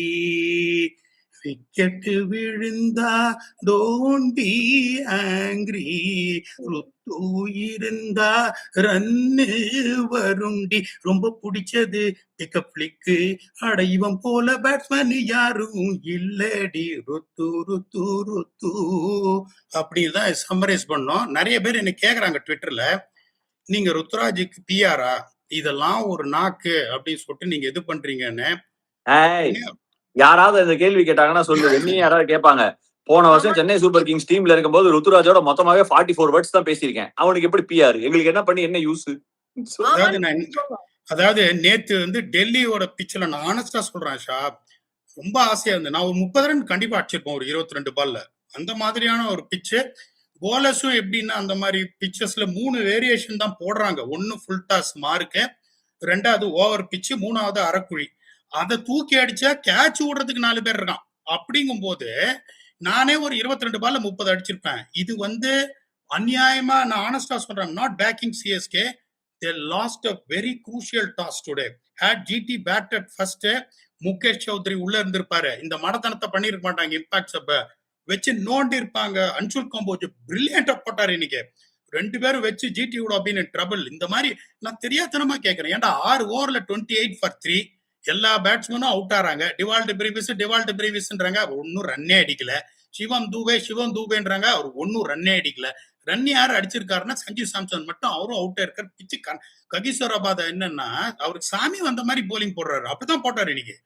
விக்கெட் விழுந்தா டோன்ட் பி ஆங்கிரி, ருத்து இருந்தா ரன்னு வருண்டி. ரொம்ப பிடிச்சது பிக்கப் பிளிக்கு, அடைவம் போல பேட்ஸ்மேன் யாரும் இல்லடி, ருத்து ருத்து ருத்து. அப்படிதான் சம்மரைஸ் பண்ணோம். நிறைய பேர் என்ன கேக்குறாங்க ட்விட்டர்ல, நீங்க ருத்ராஜுக்கு பிஆரா, இதெல்லாம் ஒரு நாக்கு அப்படின்னு சொல்லிட்டு நீங்க எது பண்றீங்கன்னு. யாராவது இந்த கேள்வி கேட்டாங்கன்னா சொல்லு. என்னையும் யாராவது கேட்பாங்க. போன வருஷம் சென்னை சூப்பர் கிங்ஸ் டீம்ல இருக்கும்போது ருத்துராஜோட மொத்தமாவே 44 வேர்ட்ஸ் தான் பேசியிருக்கேன். அவனுக்கு எப்படி பிஆர்? எங்களுக்கு என்ன பண்ணி என்ன யூஸ்? அதாவது நேத்து வந்து டெல்லியோட பிச்சில் நான் ஆனஸ்டா சொல்றேன் ஷா, ரொம்ப ஆசையா இருந்தது. நான் ஒரு 30 ரன் கண்டிப்பா அடிச்சிருப்போம் ஒரு 22 பால்ல. அந்த மாதிரியான ஒரு பிச்சு. போலர்ஸும் எப்படின்னா அந்த மாதிரி பிச்சஸ்ல 3 வேரியேஷன் தான் போடுறாங்க. 1 ஃபுல் டாஸ் மார்க்கு, 2வது ஓவர் பிச்சு, 3வது அரைக்குழி. அதை தூக்கி அடிச்சா கேட்ச் விடுறதுக்கு 4 பேர் இருக்கான். அப்படிங்கும் போது நானே ஒரு 22 பால்ல 30 அடிச்சிருப்பேன். இது வந்து அநியாயமா. நான் ஆனஸ்டா சொல்றேன், not backing CSK. they lost a very crucial toss today. had GT batted first, Mukesh Choudhary உள்ள இருந்திருப்பாரு, இந்த மடத்தனத்தை பண்ணிருக்க மாட்டாங்க. இம்பாக்ட் சப்ப வச்சு நோண்டி இருப்பாங்க. அன்சுல் கம்போஜ் பிரில்லியண்டா போட்டாரு இன்னைக்கு. 2 பேரும் வச்சு GT would have been in trouble. இந்த மாதிரி நான் தெரியாதனமா கேட்கிறேன். ஏன்டா 6 ஓவர்ல 28 for 3 எல்லா பேட்ஸ்மேனும் அவுட் ஆறாங்க. டிவால்ட் பிரீவிஸ்ன்றாங்க, அவர் ஒன்னும் ரன்னே அடிக்கல. சிவம் தூபேன்றாங்க, அவர் ஒன்னும் ரன்னே அடிக்கல. ரன் யாரு அடிச்சிருக்காருன்னா சஞ்சீவ் சாம்சன் மட்டும், அவரும் அவுட் இருக்காரு. பிச்சு ககிசோராபாத் என்னன்னா அவருக்கு சாமி வந்த மாதிரி போலிங் போடுறாரு. அப்படிதான் போட்டாரு இன்னைக்கு.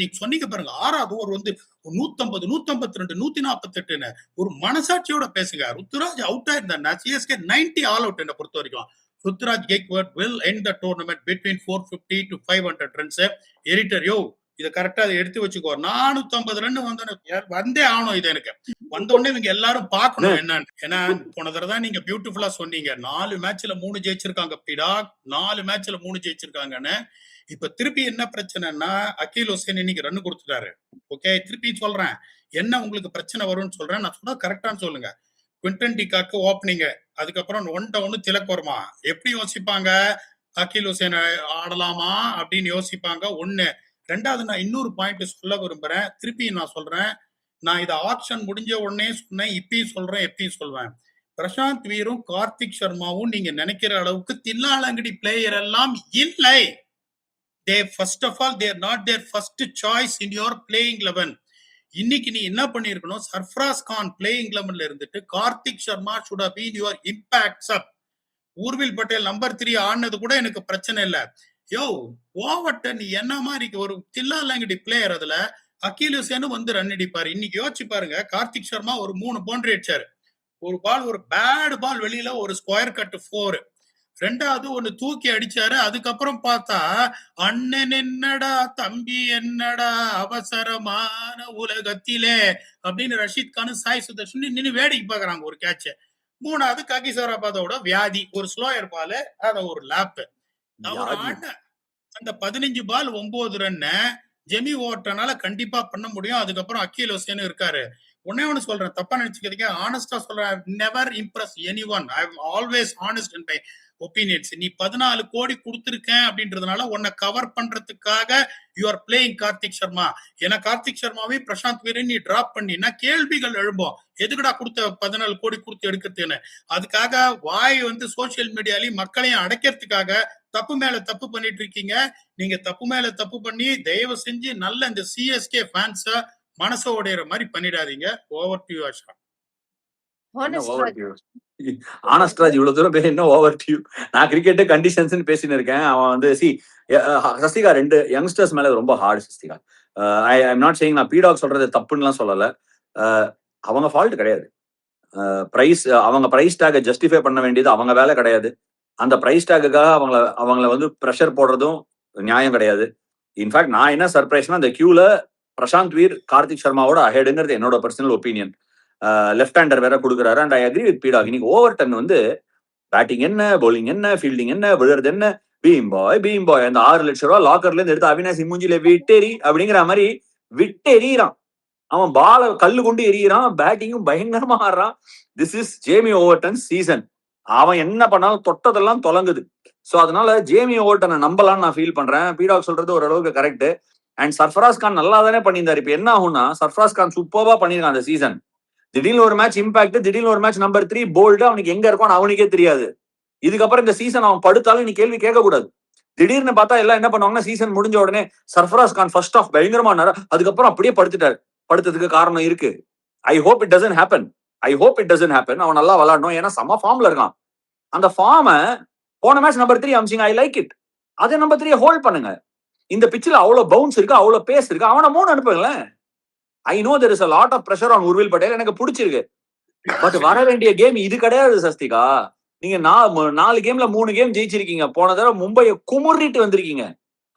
நீங்க சொன்னீங்க பாருங்க, 6வது ஓவர் வந்து 150, 152, 148 ஒரு மனசாட்சியோட பேசுங்க. ருத்துராஜ் அவுட் ஆயிருந்தா சிஎஸ்கே 90 ஆல் அவுட். என்ன பொறுத்த வரைக்கும் Ruturaj Gaikwad will end the tournament between 450 to 500 runs. Editor யோ இதை கரெக்டா அதை எடுத்து வச்சுக்கோ. 450 ரன் வந்தே ஆகணும். இது எனக்கு வந்த உடனே இவங்க எல்லாரும் பார்க்கணும் என்னன்னு. ஏன்னா போன தடவை தான் நீங்க பியூட்டிஃபுல்லா சொன்னீங்க 4 மேட்ச்ல 3 ஜெயிச்சிருக்காங்க பிடா, 4 மேட்ச்ல 3 ஜெயிச்சிருக்காங்கன்னு. இப்ப திருப்பி என்ன பிரச்சனைன்னா அகில் ஹுசைன் இன்னைக்கு ரன் கொடுத்துட்டாரு. ஓகே, திருப்பி சொல்றேன் என்ன உங்களுக்கு பிரச்சனை வரும்னு சொல்றேன். நான் சொன்னா கரெக்டான்னு சொல்லுங்க. குவிண்டன் டிகாக்கு ஓப்பனிங், அதுக்கப்புறம் 1-1 திலக் வர்மா. எப்படி யோசிப்பாங்க? அகில் ஹுசேன் ஆடலாமா அப்படின்னு யோசிப்பாங்க. ஒண்ணு. ரெண்டாவது, நான் இன்னொரு பாயிண்ட் சொல்ல விரும்புறேன். திருப்பி நான் சொல்றேன், நான் இதை ஆக்ஷன் முடிஞ்ச உடனே சொன்னேன், இப்பயும் சொல்றேன், எப்பயும் சொல்வேன். பிரசாந்த் வீரும் கார்த்திக் சர்மாவும் நீங்க நினைக்கிற அளவுக்கு தில்லாலங்கடி பிளேயர் எல்லாம் இல்லை. they first of all they are not their first choice in your playing 11. இன்னைக்கு நீ என்ன பண்ணிருக்கணும்? சர்ஃப்ராஸ் கான் பிளேயிங் 11ல இருந்துட்டு Karthik Sharma should have been your impact sub. Urvil Patel number 3 ஆடினது கூட எனக்கு பிரச்சனை இல்ல. யோ ஓவட்ட நீ என்ன மாதிரி ஒரு தில்லாலங்கடி பிளேயர், அதுல அகில் ஹுசேனும் வந்து ரன் அடிப்பாரு. இன்னைக்கு யோசிச்சு பாருங்க, கார்த்திக் சர்மா ஒரு 3 பவுண்டரி அடிச்சாரு. ஒரு பால், ஒரு பேட் பால் வெளியில ஒரு ஸ்கொயர் கட் 4. ரெண்டாவது ஒண்ணு தூக்கி அடிச்சாரு. அதுக்கப்புறம் பார்த்தா அண்ணன் என்னடா தம்பி என்னடா அவசரமான உலகத்திலே அப்படின்னு ரஷீத் கான் சாய் சுதர்ஷன் நின்று வேடிக்கை பாக்குறாங்க ஒரு கேட்ச. மூணாவது ககிசராபாதோட வியாதி, ஒரு ஸ்லோயர் பால், அத ஒரு லேப். அவர் ஆடின அந்த 15 பால் 9 ரன் ஜெமி ஓவர்டனால கண்டிப்பா பண்ண முடியும். அதுக்கப்புறம் அகில் ஹுசேன் இருக்காரு. ஒன்னே ஒண்ணு சொல்றேன், தப்பா நினைச்சுக்கிறீங்க, ஆனஸ்டா சொல்றேன், never impress anyone. I am always honest in my opinions. நீ 14 கோடி கொடுத்திருக்கேன் அப்படின்றதுனால உன்னை கவர் பண்றதுக்காக you are playing Karthik Sharma. ஏன்னா கார்த்திக் சர்மாவே பிரசாந்த் வீரன் நீ டிராப் பண்ணினா கேள்விகள் எழும்போம், எதுக்குடா கொடுத்த 14 கோடி கொடுத்து எடுக்கிறதுன்னு. அதுக்காக வாய் வந்து சோசியல் மீடியாலையும் மக்களையும் அடைக்கிறதுக்காக தப்பு மேல தப்பு பண்ணிட்டு இருக்கீங்க. நீங்க தப்பு மேல தப்பு பண்ணி தயவு செஞ்சு நல்ல இந்த சிஎஸ்கே ஃபேன்ஸ மனச உடையற மாதிரி பண்ணிடாதீங்க. Over to you Asha. ஆனஸ்ட்ராஜ் இவ்வளவு தூரம் பேர் என்ன ஓவர் டு யூ? நான் கிரிக்கெட் கண்டிஷன்ஸ் பேசின்னு இருக்கேன். அவன் வந்து சஸ்திகா 2 யங்ஸ்டர்ஸ் மேல ரொம்ப hard. Sasthika I am not saying, நான் பீடாக் சொல்றது தப்புன்னுலாம் சொல்லல. அவங்க ஃபால்ட் கிடையாது. அவங்க பிரைஸ் டாக ஜஸ்டிஃபை பண்ண வேண்டியது அவங்க வேலை கிடையாது. அந்த பிரைஸ் டாக்குக்காக அவங்கள வந்து ப்ரெஷர் போடுறதும் நியாயம் கிடையாது. இன்ஃபேக்ட் நான் என்ன சர்ப்ரைஸ்னா, அந்த கியூல பிரசாந்த் வீர் கார்த்திக் சர்மாவோட அஹெடுங்கிறது என்னோட பர்சனல் ஒப்பீனியன். லெஃப்ட் ஹேண்டர் வேற கொடுக்குறாரு. அண்ட் ஐ அக்ரி வித் பீடாக். இன்னைக்கு ஓவர் டன் வந்து பேட்டிங் என்ன, பவுலிங் என்ன, ஃபீல்டிங் என்ன, விழுறது என்ன, பீம் பாய் அந்த 6 லட்சம் ரூபாய் லாக்கர்ல இருந்து எடுத்து அவினாசி மூஞ்சில விட்டெறி அப்படிங்கிற மாதிரி விட்டெறிகிறான். அவன் பால கல்லு கொண்டு எறிகிறான். பேட்டிங்கும் பயங்கரமா ஆடுறான். This is Jamie Overton season. அவன் என்ன பண்ணாலும் தொட்டதெல்லாம் தொலங்குது. சோ அதனால ஜேமி ஓவர்டனை நம்பலான்னு நான் ஃபீல் பண்றேன். பீடாக் சொல்றது ஓரளவுக்கு கரெக்ட். அண்ட் சர்ஃபராஸ் கான் நல்லா தானே பண்ணியிருந்தாரு. இப்ப என்ன ஆகும்னா, சர்ஃபராஸ் கான் சூப்பர்வா பண்ணிருக்கான் அந்த சீசன். திடீர்னு ஒரு மேட்ச் இம்பாக்ட், திடீர்னு ஒரு மேட்ச் நம்பர் 3 போல்டு. அவனுக்கு எங்க இருக்கான்னு அவனுக்கே தெரியாது. இதுக்கப்புறம் இந்த சீசன் அவன் படுத்தாலும் நீ கேள்வி கேட்க கூடாது. திடீர்னு பார்த்தா எல்லாம் என்ன பண்ணுவாங்கன்னா, சீசன் முடிஞ்ச உடனே சர்ஃபராஸ் கான் ஃபர்ஸ்ட் ஆஃப் பயங்கரமா, அதுக்கப்புறம் அப்படியே படுத்துட்டாரு. படுத்ததுக்கு காரணம் இருக்கு. I hope it doesn't happen. அவன் நல்லா விளையாடணும். ஏன்னா செம ஃபார்ம்ல இருக்கான். அந்த ஃபார்ம போன மேட்ச் நம்பர் 3 அம்சிங். I like it. அதே நம்பர் 3 ஹோல்ட் பண்ணுங்க. இந்த பிச்சில் அவ்வளவு பவுன்ஸ் இருக்கு, அவ்வளவு பேஸ் இருக்கு. அவனை 3 அனுப்புங்களேன். I know there is a lot of pressure on Urvil Patel. எனக்கு பிடிச்சிருக்கு. பட் வர வேண்டிய கேம் இது கிடையாது சஸ்திகா. நீங்க 4 கேம்ல 3 கேம் ஜெயிச்சிருக்கீங்க. போன தடவை மும்பையை குமுறிட்டு வந்திருக்கீங்க.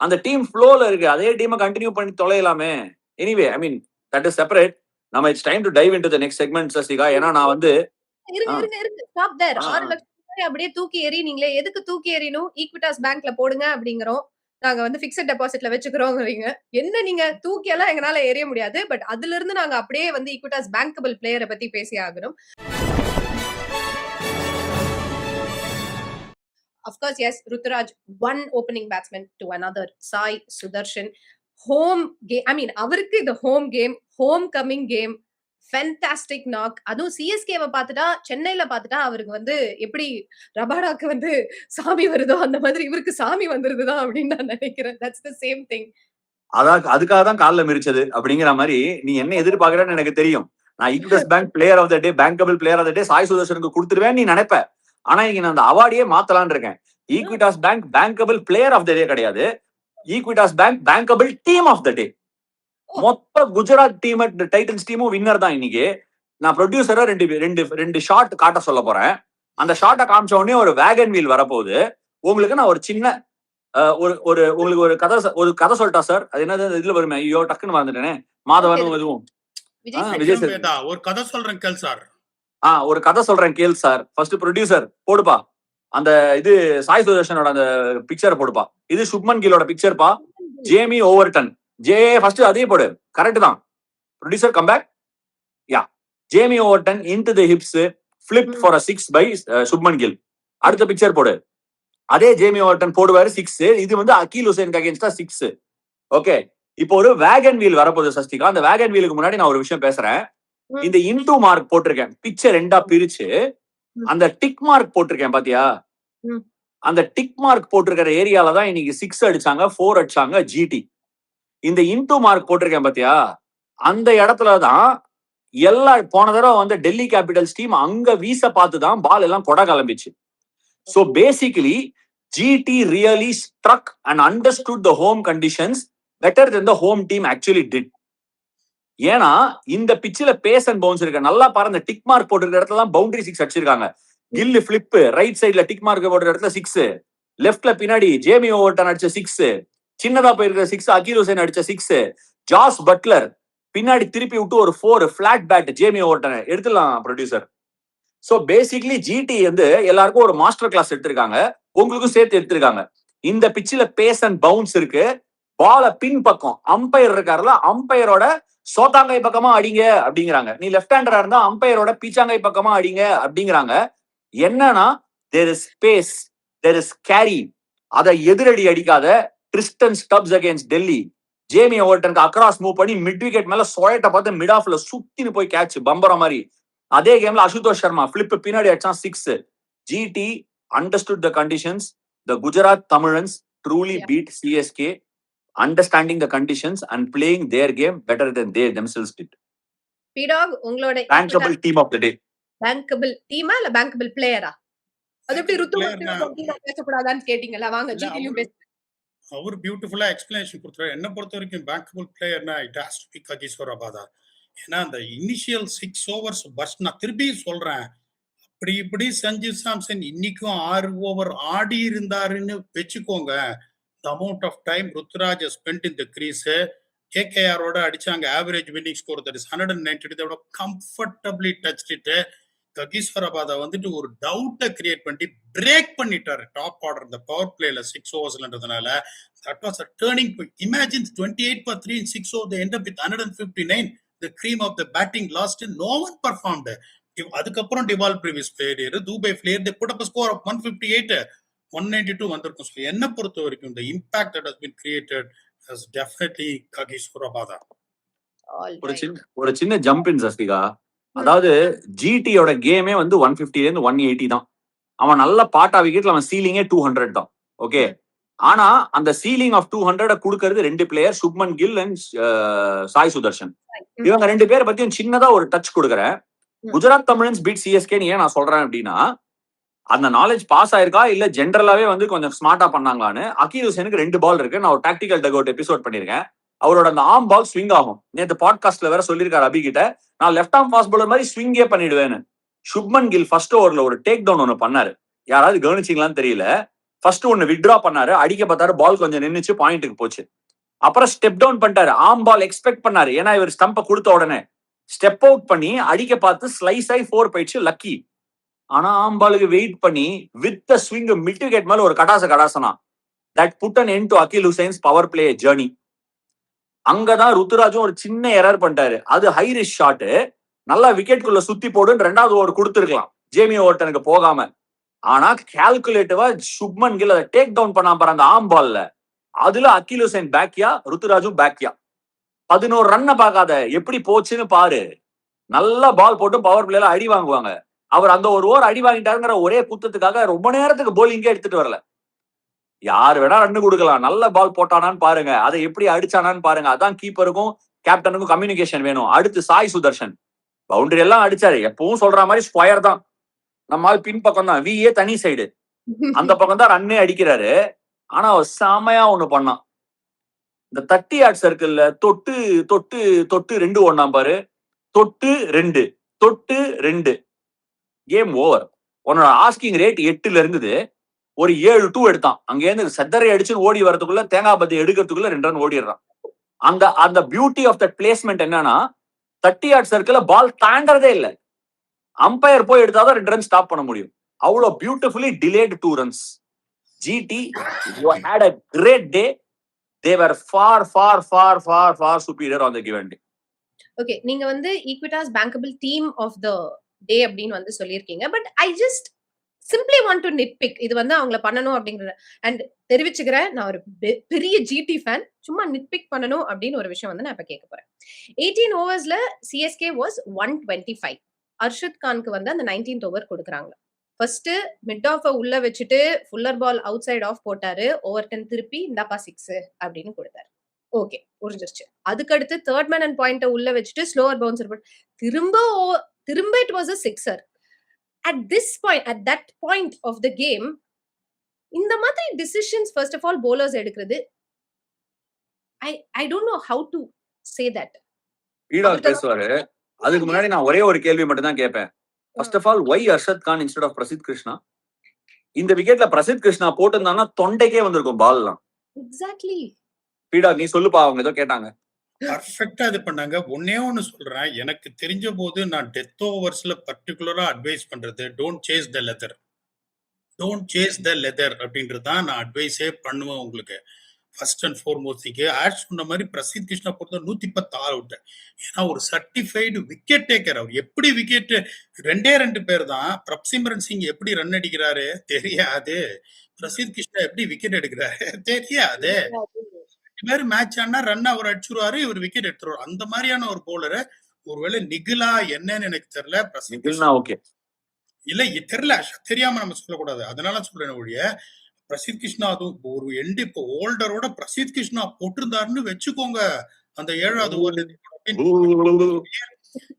அந்த டீம் ஃப்ளோல இருக்கு. அதே டீமை கண்டினியூ பண்ணி தொலையலாமே. Anyway, I mean that is separate. நம்ம it's time to dive into the next segment Sasthika. ஏன்னா நான் வந்து இருங்க ஸ்டாப் தேர். 6 லட்சம் ரூபாய் அப்படியே தூக்கி எறினீங்களே, எதுக்கு தூக்கி எறியணும்? ஈக்விட்டாஸ் பேங்க்ல போடுங்க அப்படிங்கறோம். நாங்க வந்து ஃபிக்ஸட் டெபாசிட்ல வச்சுக்கிறோம்ங்கறீங்க. என்ன நீங்க தூக்கி எல்லாம் எங்கனால எறிய முடியாது. பட் அதுல இருந்து நாங்க அப்படியே வந்து ஈக்விட்டாஸ் பேங்கபிள் பிளேயரை பத்தி பேசி ஆகணும். Of course, yes, Ruturaj, one opening batsman to another. Sai Sudarshan, home game. I mean, அவருக்கு இது home game, homecoming game, fantastic knock. அதுவும் சிஎஸ்கேவை பார்த்துட்டா, சென்னையில பார்த்துட்டா அவருக்கு வந்து எப்படி ரபாடாக்கு வந்து சாமி வருதோ அந்த மாதிரி இவருக்கு சாமி வந்துருதுதான் அப்படின்னு நான் நினைக்கிறேன். That's the same thing. அதுக்காக தான் கால்ல மிரிச்சது அப்படிங்கிற மாதிரி நீ என்ன எதிர்பார்க்கறன்னு எனக்கு தெரியும். நான் Equitas bank player of the day, bankable player of the day Sai சுதர்ஷனுக்கு கொடுத்துருவேன் நீ நினைப்ப. ஆனா இன்னைக்கு நான் அந்த அவார்டையே மாத்தலான் இருக்கேன். Equitas bank bankable player of the day கிடையாது, Equitas bank bankable team of the day. மொத்த குஜராத் டீம், டைட்டன்ஸ் டீமும் வின்னர் தான் இன்னைக்கு. நான் ப்ரொடியூசரா ரெண்டு ஷாட் காட்ட சொல்ல போறேன். அந்த ஷாட்டை காமிச்ச உடனே ஒரு வேகன் வீல் வரப்போகுது. உங்களுக்கு நான் ஒரு சின்ன உங்களுக்கு ஒரு கதை சொல்லிட்டா சார். அது என்னது இதுல வருமே, ஐயோ டக்குன்னு மறந்துட்டேனே. மாதவனும் இதுவும் விஜய் சார் ஒரு கதை சொல்றேன் கேள் சார். ஒரு கதை சொல்றேன் கேள் சார். ஃபர்ஸ்ட் ப்ரொடியூசர் போடுப்பா அந்த இது சாய் சுதர்ஷனோட அந்த பிக்சர் போடுப்பா. இது சுப்மன் கில்லோட பிக்சர்ப்பா. ஜேமி ஓவர்டன் ஃபர்ஸ்ட் அதே போடு. கரெக்ட் தான் producer, come back. Yeah, Jamie Overton into the hips, flip for a 6 by Shubman Gill. அடுத்த பிக்சர் போடு. அதே ஜேமி வார்டன் போடுவாரு 6. இது வந்து அகீல் ஹுசைனுக்கு அகைன்ஸ்டா 6. ஓகே, இப்போ ஒரு வேகன் வீல் வரப்போகுது சஸ்திகா. அந்த வேகன் வீலுக்கு முன்னாடி நான் ஒரு விஷயம் பேசுறேன். இந்த இன்டூ மார்க் போட்டிருக்கேன், பிக்சர் ரெண்டா பிரிச்சு. அந்த டிக் மார்க் போட்டிருக்கேன் பாத்தியா? அந்த டிக் மார்க் போட்டிருக்கிற ஏரியால தான் இன்னைக்கு 6 அடிச்சாங்க, 4 அடிச்சாங்க ஜிடி. இந்த இன்டூ மார்க் போட்டிருக்கேன் பாத்தியா? அந்த இடத்துல தான் எல்லா போன தடவை வந்து டெல்லி கேபிட்டல்ஸ் டீம் அங்க வீச பார்த்து தான் பால் எல்லாம் கொட கிளம்பிச்சு. So basically, GT really struck and understood the home conditions better than the home team actually did. ஏன்னா இந்த பிச்சில பேஸ் அண்ட் பவுன்ஸ் இருக்கு. நல்லா பாருங்க, டிக் மார்க் போட்டிருக்கிற இடத்துல தான் பவுண்டரி 6 அடிச்சிருக்காங்க. கில் ஃபிளிப் ரைட் சைடுல டிக் மார்க் போடுற இடத்துல 6, லெஃப்ட்ல பின்னாடி ஜேமி ஓவர்டன் அடிச்ச 6, சின்னதா போயிருக்கிற 6 அகீல் ஹுசைன் அடிச்ச 6, ஜாஸ் பட்லர் பின்னாடி திருப்பி விட்டு ஒரு 4 பிளாட் பேட் ஜேமி ஓவர்டன் எடுத்துலாம் ப்ரொடியூசர். சோ பேசிக்லி ஜிடி வந்து எல்லாருக்கும் ஒரு மாஸ்டர் கிளாஸ் எடுத்திருக்காங்க, உங்களுக்கும் சேர்த்து எடுத்திருக்காங்க. இந்த பிச்சில பேஸ் அண்ட் பவுன்ஸ் இருக்கு. பால பின் பக்கம் அம்பையர் இருக்காருல, அம்பையரோட சோத்தாங்கை பக்கமா அடிங்க அப்படிங்கிறாங்க. நீ லெஃப்ட் ஹேண்டரா இருந்தா அம்பையரோட பீச்சாங்கை பக்கமா அடிங்க அப்படிங்கிறாங்க. என்னன்னா there is space, there is carry. அதை எதிரடி அடிக்காத Tristan Stubbs against Delhi. Jamie ஓவர்டனுக்கு அக்ராஸ் மூவ் பண்ணி மிட் விக்கெட் மேல சொயட்ட பார்த்து மிட் ஆஃப்ல சுத்தின்னு போய் கேட்ச் பம்பர மாதிரி. அதே கேம்ல அசுதோஷ் சர்மா பிளிப் பின்னாடி அடிச்சான் 6. GT understood the conditions. The Gujarat Tamilans truly beat CSK, understanding the conditions and playing their game better than they themselves did. P-Dog, உங்களோட bankable team of the day. bankable team இல்ல bankable player-ஆ? அது எப்படி ருத்துவ பேசக்கூடாதான்னு கேட்டீங்களா? வாங்க ஜிடியும் பேச. அவர் பியூட்டிஃபுல்லா explanation கொடுத்தாரு. என்ன பொறுத்த வரைக்கும் பேங்கபிள் பிளேயர்னா it has to be Kagiso Rabada. ஏன்னா அந்த இனிஷியல் 6 ஓவர்ஸ் பஸ்ட், நான் திருப்பி சொல்றேன், அப்படி இப்படி சஞ்சு சாம்சன் இன்னைக்கும் 6 ஓவர் ஆடி இருந்தாருன்னு வச்சுக்கோங்க. The amount of time Ruturaj spend in the crease, கேகேஆரோட அடிச்சாங்க average winning score that is 192, comfortably touched it. Kagiso Rabada வந்துட்டு ஒரு டவுட்டை கிரியேட் பண்ணி பிரேக் பண்ணிட்டாரு டாப் ஆர்டர் இந்த பவர் பிளேல 6 ஓவர்ஸ்ன்றதுனால. That was a turning point. Imagine 28 for 3 in 6 overs, they end up with 159. The cream of the batting lost and no one performed. அதுக்கப்புறம் டிவால் Brevis player, Dubai player, they put up a score of 158, 192 வந்திருக்கும். So என்ன பொறுத்த வரைக்கும் the impact that has been created has definitely Kagiso Rabada. ஒரு சின்ன jump in Sasthika. அதாவது ஜிடியோட கேமே வந்து 150 இருந்து 180 தான். அவன் நல்ல பாட்டா விக்கெட்ல அவன் சீலிங்கே 200 தான். ஓகே, ஆனா அந்த சீலிங் ஆஃப் 200 கொடுக்கறது 2 பிளேயர், சுப்மன் கில் அண்ட் சாய் சுதர்ஷன். இவங்க 2 பேரை பத்தியும் சின்னதா ஒரு டச் கொடுக்குறேன். குஜராத் தமிழன்ஸ் பீட் சிஎஸ்கேன்னு ஏன் நான் சொல்றேன் அப்படின்னா, அந்த நாலேஜ் பாஸ் ஆயிருக்கா இல்ல ஜென்ரலாவே வந்து கொஞ்சம் ஸ்மார்ட்டா பண்ணாங்களான்னு. அகீல் ஹுசைனுக்கு 2 பால் இருக்கு. நான் ஒரு டாக்டிக்கல் டக் அவுட் எபிசோட் பண்ணிருக்கேன். அவரோட அந்த ஆர்ம் பால் ஸ்விங் ஆகும். நேற்று பாட்காஸ்ட்ல வேற சொல்லியிருக்காரு அபி கிட்ட, நான் லெஃப்ட் ஆர்ம் ஃபாஸ்ட் பாலர் மாதிரி ஸ்விங்கே பண்ணிடுவேன்னு. சுப்மன் கில் ஃபர்ஸ்ட் ஓவர்ல ஒரு டேக் டவுன் ஒன்னு பண்ணாரு, யாராவது கவனிச்சிங்களான்னு தெரியல. ஃபர்ஸ்ட் ஒன்னு வித்ட்ரா பண்ணாரு, அடிக்க பார்த்தாரு, பால் கொஞ்சம் நின்னுச்சு, பாயிண்ட்டுக்கு போச்சு. அப்புறம் ஸ்டெப் டவுன் பண்ணிட்டாரு, ஆர்ம் பால் எக்ஸ்பெக்ட் பண்ணாரு, ஏன்னா இவர் ஸ்டம்பை கொடுத்த உடனே ஸ்டெப் அவுட் பண்ணி அடிக்க பார்த்து ஸ்லைஸ் ஆகி 4 போயிடுச்சு, லக்கி. ஆனா ஆர்ம் பாலுக்கு வெயிட் பண்ணி with the swing mid wicket மேல ஒரு கடாசனா. That put an end to Akeal Hosein's power play journey. அங்கதான் ருத்துராஜும் ஒரு சின்ன எரர் பண்ணிட்டாரு. அது ஹை ரிஸ்க் ஷாட், நல்லா விக்கெட்குள்ள சுத்தி போடுன்னு 2வது ஓவர் கொடுத்துருக்கலாம் ஜேமி ஓவர்டனுக்கு போகாம. ஆனா கால்குலேட்டிவா சுப்மன் கில் அதை டேக் டவுன் பண்ணாம பாரு அந்த ஆர்ம் பால்ல. அதுல அகீல் ஹுசைன் பேக்கியா, ருத்துராஜும் பேக்கியா. 11 ரன்னை பார்க்காத, எப்படி போச்சுன்னு பாரு. நல்ல பால் போட்டு பவர் பிளேல அடி வாங்குவாங்க. அவர் அந்த ஒரு ஓவர் அடி வாங்கிட்டாருங்கிற ஒரே குத்தத்துக்காக ரொம்ப நேரத்துக்கு போலிங்கே எடுத்துட்டு வரல. யார் வேணா ரன் கொடுக்கலாம், நல்ல பால் போட்டானான்னு பாருங்க, அதை எப்படி அடிச்சானான்னு பாருங்க. அதான் கீப்பருக்கும் கேப்டனுக்கும் கம்யூனிகேஷன் வேணும். அடுத்து சாய் சுதர்ஷன் பவுண்டரி எல்லாம் அடிச்சாரு, எப்பவும் சொல்ற மாதிரி ஸ்கொயர் தான். நம்மால் பின் பக்கம் தான், விஏ தனி சைடு, அந்த பக்கம் தான் ரன்னே அடிக்கிறாரு. ஆனா அவர் செமையா ஒண்ணு பண்ணான். இந்த 30 யார்ட் சர்க்கிள்ல தொட்டு தொட்டு தொட்டு 2 ஓடினான் பாரு, தொட்டு 2 தொட்டு 2, கேம் ஓவர். உன்னோட ஆஸ்கிங் ரேட் 8ல இருந்தது, ஒரு 7-2 எடுத்தான். அங்க இருந்து செத்தரை அடிச்சுன்னு ஓடி வரதுக்குள்ள, தேங்காய் பத்தி எடுக்கிறதுக்குள்ள 2 ரன் ஓடிடுறான். அந்த பியூட்டி ஆஃப் தட் பிளேஸ்மெண்ட் என்னன்னா, 30 யார்ட் சர்க்கிள்ல பால் தாண்டறதே இல்லை, அம்பையர் போய் எடுத்தாதான் 2 ரன் ஸ்டாப் பண்ண முடியும். அவ்வளவு beautifully delayed 2 runs. GT had a great day. They were far superior on the given day. Okay, நீங்க வந்து Equitas bankable team of the day அப்படின்னு வந்து சொல்லியிருக்கீங்க. But I just simply want to nit pick. இது வந்து அவங்கள பண்ணணும் அப்படிங்கிற அண்ட் தெரிவிச்சுக்கிறேன். நான் ஒரு பெரிய ஜிடி ஃபேன். சும்மா நிட் பிக் பண்ணணும் அப்படின்னு ஒரு விஷயம் வந்து நான் இப்ப கேட்க போறேன். 18 ஓவர்ஸ்ல சிஎஸ்கே வாஸ் 125. அர்ஷத் கானுக்கு வந்து அந்த 19th ஓவர் கொடுக்குறாங்க. ஃபர்ஸ்ட் மிட் ஆஃப் உள்ள வச்சுட்டு fuller ball outside off போட்டாரு. ஓவர் 10 திருப்பி இந்தாப்பா 6 அப்படின்னு கொடுத்தாரு. ஓகே, புரிஞ்சிருச்சு. அதுக்கடுத்து தேர்ட் மேன் அண்ட் பாயிண்ட உள்ள வச்சுட்டு ஸ்லோவர் பவுன்சர் போட்டு திரும்ப it was a sixer. at this point, at that point of the game, இந்த மாதிரி decisions first of all bowlers எடுக்கிறது, I don't know how to say that. பீடாக் பேசுவாரு. அதுக்கு முன்னாடி நான் ஒரே ஒரு கேள்வி மட்டும் தான் கேட்பேன். First of all why Arshad Khan instead of Prasidh Krishna? இந்த விக்கெட்ல பிரசித் கிருஷ்ணா போட்டிருந்தாங்கன்னா தொண்டைக்கே வந்திருக்கும் பால்லாம். Exactly. பீடாக் நீ சொல்லுப்பா, அவங்க ஏதோ கேட்டாங்க. பர்ஃபெக்டா இது பண்ணாங்க. ஒன்னே ஒன்னு சொல்றேன், எனக்கு தெரிஞ்ச போது நான் டெத் ஓவர்ஸ்ல பர்டிகுலரா அட்வைஸ் பண்றது don't chase the leather, don't chase the leather அப்படின்றது தான் நான் அட்வைஸே பண்ணுவேன் உங்களுக்கு. ஃபர்ஸ்ட் அண்ட் ஃபோர்மோஸ்டிக்கு ஆஷ் சொன்ன மாதிரி பிரசித் கிருஷ்ணா பொறுத்த 110 அவுட். ஏன்னா ஒரு சர்டிஃபைடு விக்கெட் டேக்கர். அவர் எப்படி விக்கெட் 2 பேர் தான். பிரப்சிம்ரன் சிங் எப்படி ரன் அடிக்கிறாரு தெரியாது. பிரசித் கிருஷ்ணா எப்படி விக்கெட் எடுக்கிறாரு தெரியாது. பேர் மேட்ச் ஆனா ரன் அவர் அடிச்சுருவாரு, இவர் விக்கெட் எடுத்துருவாரு. அந்த மாதிரியான ஒரு பவுலரு. ஒருவேளை நிகிலா என்னன்னு எனக்கு தெரியல. ஓகே இல்ல தெரியல, தெரியாம நம்ம சொல்லக்கூடாது, அதனால சொல்றேன் ஒழிய பிரசித் கிருஷ்ணா அதுவும் ஒரு எண்டு இப்போ ஓல்டரோட பிரசித் கிருஷ்ணா போட்டிருந்தாருன்னு வச்சுக்கோங்க அந்த 7வது ஓவர்.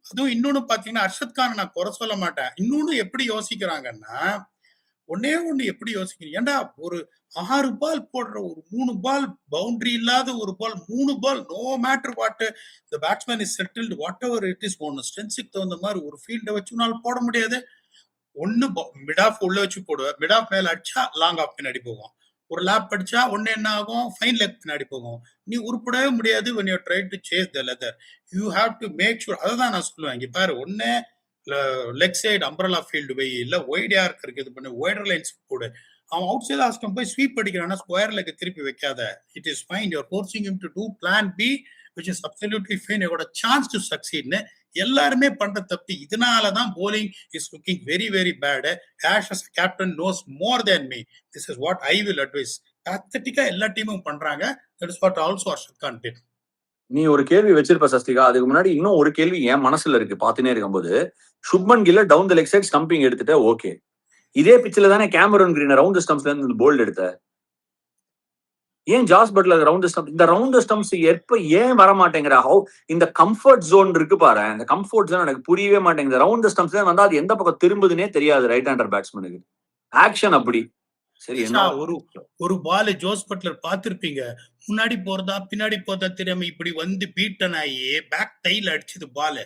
அதுவும் இன்னொன்னு பாத்தீங்கன்னா அர்ஷத் கான் நான் குறை சொல்ல மாட்டேன். இன்னொன்னு எப்படி யோசிக்கிறாங்கன்னா, ஒன்னே ஒண்ணு எப்படி யோசிக்கிறீங்க, ஏன்டா ஒரு 6 பால் போடுற ஒரு 3 பால் பவுண்டரி இல்லாத ஒரு ball 3 ball no matter what the batsman is settled whatever it is ஒன்னு ஸ்ட்ரென்ஸுக்கு தகுந்த மாதிரி ஒரு ஃபீல்டை வச்சுனால போட முடியாது. ஒன்னு மிட் ஆஃப் உள்ள வச்சு போடுவேன், மிட் ஆஃப் மேல அடிச்சா லாங் ஆஃப் பின்னாடி போகும், ஒரு லேப் அடிச்சா ஒன்னு என்ன ஆகும் ஃபைன் லெக் பின்னாடி போகும். நீ உருப்படவே முடியாது when you try to chase the leather. You have to make sure. அதான் நான் சொல்லுவேன், இங்க பாரு, ஒன்னு லெக் சைடு அம்பரலா ஃபீல்டு வை, இல்ல ஒய்டா இருக்கு இது பண்ணு, ஒய்டர் லைன்ஸ் போடு. அவன் அவுட் சைட் ஆஸ்டம் போய் ஸ்வீப் அடிக்கிறான்னா ஸ்கொயர் லெக் திருப்பி வைக்காத. It is fine, you are forcing him to to plan B which is absolutely fine. You got a chance to succeed. எல்லாருமே பண்ற தப்பு. இதனாலதான் bowling is looking very very bad. Ash as a captain knows more than me. This is what I will advise. pathetic-ஆ எல்லா டீமும் பண்றாங்க. That is what also Arshad Khan did. நீ ஒரு கேள்வி வச்சிருப்ப சஸ்திகா. அதுக்கு முன்னாடி இன்னும் ஒரு கேள்வி என் மனசுல இருக்கு பாத்துனே இருக்கும்போது. சுப்மன் கில்ல down the leg side stumping எடுத்துட்ட, ஓகே. இதே பிச்சில தானே கேமரன் கிரீன் ரவுண்ட் ஸ்டம்ப்ஸ்ல இருந்து போல்ட் எடுத்த. ஏன் ஜாஸ் பட்லர் ரவுண்ட் ஸ்டம்ப், இந்த ரவுண்ட் ஸ்டம்ப்ஸ் எப்ப ஏன் வர மாட்டேங்கிற? இந்த கம்ஃபர்ட் ஜோன் இருக்கு பாரு, இந்த கம்ஃபர்ட் ஜோன் எனக்கு புரியவே மாட்டேங்குது. ரவுண்ட் ஸ்டம்ப்ஸ் வந்தா அது எந்த பக்கம் திரும்புதுன்னே தெரியாது ரைட் ஹேண்டர் பேட்ஸ்மேனுக்கு. ஆக்ஷன் அப்படி சரி. என்ன ஒரு பால் ஜோஸ் பட்லர் பாத்திருப்பீங்க, முன்னாடி போறதா பின்னாடி போறதா தெரியாம இப்படி வந்து பீட்டன் ஆகி பேக் டைல அடிச்சது பால்.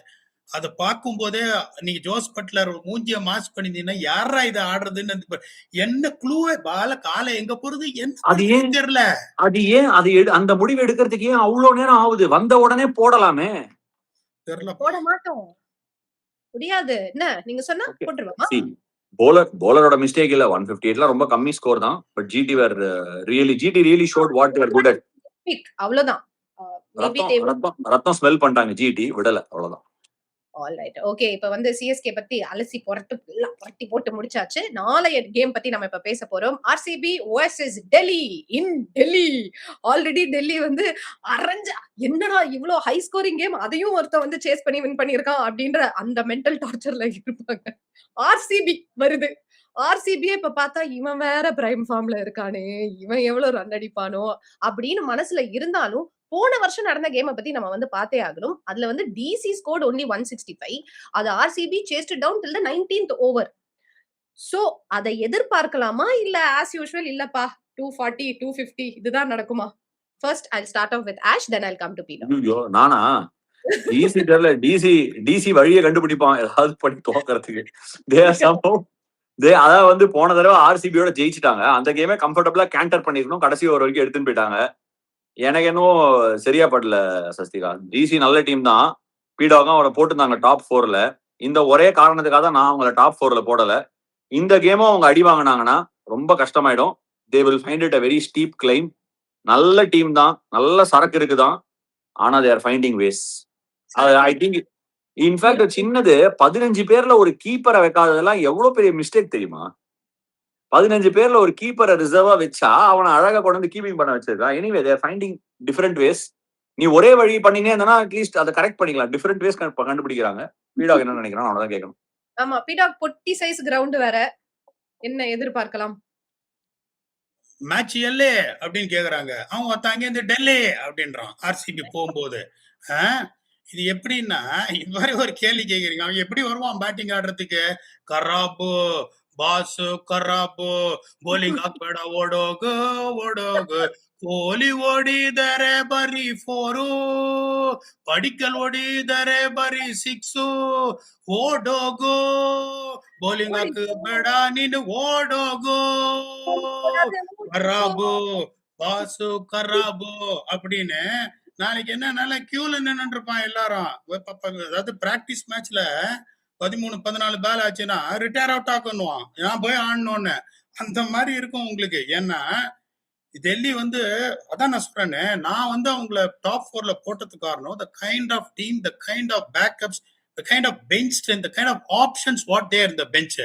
அதை பார்க்கும் போதே நீங்க ஜோஸ் பட்லர் மூஞ்சிய மாஸ் பண்ணிருந்தீங்கன்னா யாரா இதை ஆடுறதுன்னு என்ன க்ளூவே பால காலை எங்க போறது என்ன தெரியல. அது ஏன் அது அந்த முடிவு எடுக்கிறதுக்கு ஏன் அவ்வளவு நேரம் ஆகுது? வந்த உடனே போடலாமே. தெரியல, போட மாட்டோம், முடியாது. என்ன நீங்க சொன்னா போட்டுருவாமா? bowler மிஸ்டேக் இல்ல. 158 ரொம்ப கம்மி ஸ்கோர் தான். But GT really showed what they were good at. அவ்வளவுதான். ரத்தம் ஸ்மெல் பண்ணிட்டாங்க GT, விடல, அவ்வளவுதான். Alright, okay. இப்ப வந்து சிஎஸ்கே பத்தி அலசி புரட்டி போட்டு முடிச்சாச்சு. நாளைய கேம் பத்தி நம்ம இப்ப பேச போறோம். RCB vs டெல்லி இன் டெல்லி. ஆல்ரெடி டெல்லி வந்து அரஞ்சா என்னடா இவ்வளவு ஹை ஸ்கோரிங் கேம், அதையும் ஒருத்தன் வந்து சேஸ் பண்ணி வின் பண்ணிருக்கான் அப்படின்ற அந்த மென்டல் டார்ச்சர்ல இருப்பாங்க. RCB வருது. RCB இப்ப பார்த்தா இவன் வேற பிரைம் ஃபார்ம்ல இருக்கானே, இவன் எவ்வளவு ரன் அடிப்பானோ அப்படின்னு மனசுல இருந்தாலும் போன வருஷம் நடந்த கேமை பத்தி நம்ம வந்து பார்த்தே ஆகணும். அதுல வந்து DC scored only 165. அது RCB chased down till the 19th over. So அதை எதிர்பார்க்கலாமா இல்ல as usual இல்லப்பா 240 250 இதுதான் நடக்குமா? First I'll start off with Ash, then I'll come to Peter. ஐயோ நானா? DC தெரியல, DC வழியை கண்டுபிடிப்பான் ஏதாவது பண்ணி தோக்கறதுக்கு. அதான் வந்து போன தடவை RCB-யோட ஜெயிச்சிட்டாங்க. அந்த கேமே கம்ஃபர்டபுளா கேண்டர் பண்ணிருக்கணும், கடைசி ஓவர் வரைக்கும் எடுத்துன்னு போயிட்டாங்க. எனக்கு என்னவோ சரியா படல சஸ்திகா. DC நல்ல டீம் தான், பீடாகும் அவரை போட்டுருந்தாங்க டாப் 4ல. இந்த ஒரே காரணத்துக்காக தான் நான் அவங்கள டாப் 4ல போடல. இந்த கேமும் அவங்க அடி வாங்கினாங்கன்னா ரொம்ப கஷ்டமாயிடும். They will find it a very steep climb. நல்ல டீம் தான், நல்ல சரக்கு இருக்குதான், ஆனா they are finding ways. I think in fact சின்னது 15 பேர்ல ஒரு கீப்பரை வைக்காததெல்லாம் எவ்வளவு பெரிய மிஸ்டேக் தெரியுமா? 15 பேர்ல ஒரு கீப்பரை ரிசர்வா வச்சா அவனை அழகா கொண்டு வந்து கீப்பிங் பண்ண வச்சிருக்கான். எனிவே தேர் ஃபைண்டிங் டிஃபரெண்ட் வேஸ். நீ ஒரே வழி பண்ணினே இருந்தனா அட்லீஸ்ட் அதை கரெக்ட் பண்ணிக்கலாம். டிஃபரெண்ட் வேஸ் கண்டுபிடிக்கிறாங்க. பீடாக் என்ன நினைக்கிறான் அவ்வளவுதான் கேட்கணும். ஆமா, பீடாக் பொட்டி சைஸ் கிரவுண்ட் வேற. என்ன எதிர்பார்க்கலாம்? மேட்ச் எல்லே அப்படின்னு கேக்குறாங்க. அவன் ஒருத்தன் இருந்து டெல்லி அப்படின்றான் ஆர்சிபி போகும்போது. இது எப்படின்னா இது மாதிரி ஒரு கேள்வி கேக்குறீங்க. அவன் எப்படி வருவான் பேட்டிங் ஆடுறதுக்கு? கராபு ಬಾಸು ಕರಾಬು ಬೌಲಿಂಗ್ ಹಾಕ್ಬೇಡ ಓಡೋಗು ಓಡೋಗು ಕೋಹ್ಲಿ ಓಡಿದರೆ ಬರೀ 4 ಪಡಿಕಲ್ ಓಡಿದರೆ ಬರೀ 6 ಓಡೋಗು ಬೌಲಿಂಗ್ ಹಾಕಬೇಡ ನೀನು ಓಡೋಗು கராபு பாசு கராபு அப்படின்னு நாளைக்கு என்ன நல்ல கியூல நின்று இருப்பான் எல்லாரும். அதாவது பிராக்டிஸ் மேட்ச்ல 13-14 பேல் ஆச்சுன்னா ரிட்டையர் அவுட் ஆக்கணுவான், நான் போய் ஆடணும்னு. அந்த மாதிரி இருக்கும் உங்களுக்கு. ஏன்னா டெல்லி வந்து அதான் நான் சொல்றேன்னு, நான் வந்து அவங்கள டாப் 4ல போட்டதுக்கு காரணம் the kind of team, the kind of backups, the kind of bench strength, the kind of options what there in the bench.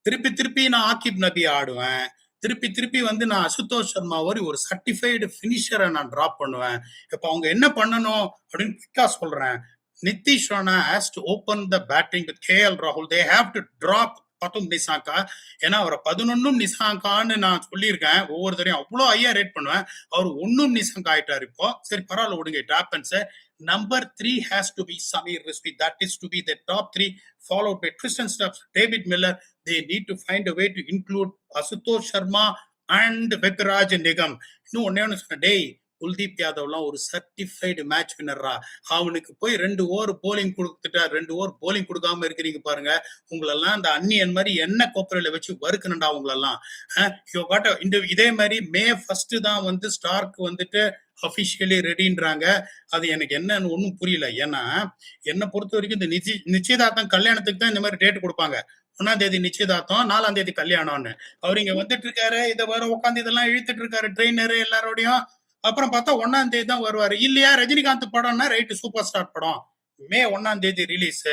திருப்பி நான் ஆகிப் நபி ஆடுவேன். திருப்பி வந்து நான் அசுதோஷ் சர்மா ஒரு சர்டிஃபைடு ஃபினிஷரை நான் டிராப் பண்ணுவேன். இப்ப அவங்க என்ன பண்ணணும் அப்படின்னு குயிக்கா சொல்றேன். Nitish Rana has to open the batting with KL Rahul. They have to drop பத்தும் நிசாங்கா. ஏன்னா அவரை 11 நிசாங்கான்னு நான் சொல்லியிருக்கேன். ஒவ்வொரு தரையும் அவ்வளோ ஐயா ரேட் பண்ணுவேன். அவர் 1 நிசாங்கா ஆயிட்டாரு இப்போ. சரி பரவாயில்ல விடுங்க, it happens. Number 3 has to be Samir Rizvi. That is to be the top 3, followed by Tristan Stubbs, David Miller. They need to find a way to include Asutosh Sharma and Vekaraj Nigam. இன்னும் ஒன்னே சொன்னேன், டேய் குல்தீப் யாதவ்லாம் ஒரு certified match வின்னர்ரா. அவனுக்கு போய் 2 over polling கொடுத்துட்டா, 2 over polling கொடுக்காம இருக்கிறீங்க பாருங்க. உங்களெல்லாம் இந்த அன்னியன் மாதிரி என்ன கோப்பரையில வச்சு வறுக்கணும்டா உங்களெல்லாம். இதே மாதிரி May 1 தான் வந்து ஸ்டார்க் வந்துட்டு அபிஷியலி ரெடின்றாங்க. அது எனக்கு என்னன்னு ஒன்னும் புரியல. ஏன்னா என்னை பொறுத்த வரைக்கும் இந்த நிச்சயதார்த்தம் கல்யாணத்துக்கு தான் இந்த மாதிரி டேட் கொடுப்பாங்க. 1ஆம் தேதி நிச்சயதார்த்தம், 4ஆம் தேதி கல்யாணம்னு. அவர் இங்க வந்துட்டு இருக்காரு, இதை வர உட்காந்து இதெல்லாம் இழுத்துட்டு இருக்காரு ட்ரெயினரு எல்லாரோடையும். அப்புறம் பார்த்தா 1ஆம் தேதி தான் வருவாரு. இல்லையா ரஜினிகாந்த் படம்னா ரைட்டு, சூப்பர் ஸ்டார் படம் May 1ஆம் தேதி ரிலீஸ்.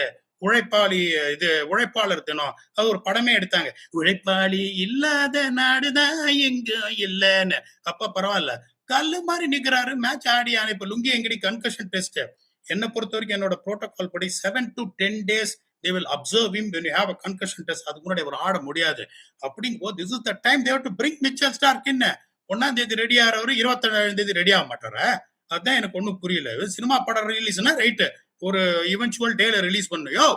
உழைப்பாளர் தினம், அது ஒரு படமே எடுத்தாங்க. உழைப்பாளி இல்லாத நாடுதான் எங்க இல்லன்னு. அப்ப பரவாயில்ல, கல்லு மாதிரி நிக்கிறாரு, மேட்ச் ஆடி. இப்ப லுங்கி எங்கடி கன்கஷன் டெஸ்ட். என்னை பொறுத்த வரைக்கும் என்னோட புரோட்டோகால் படி 7 to 10 days they will observe him when you have a concussion test. அதுக்கு முன்னாடி அவர் ஆட முடியாது. அப்படிங்கும்போது this is the time they have to bring Mitchell Stark in. 1ஆம் தேதி ரெடி ஆகிறவரு 27ஆம் தேதி ரெடி ஆக மாட்டாரு. அதுதான் எனக்கு ஒன்றும் புரியல. சினிமா படம் ரிலீஸ்னா ரைட்டு, ஒரு இவென்ச்சுவல் டேல ரிலீஸ் பண்ணுயோ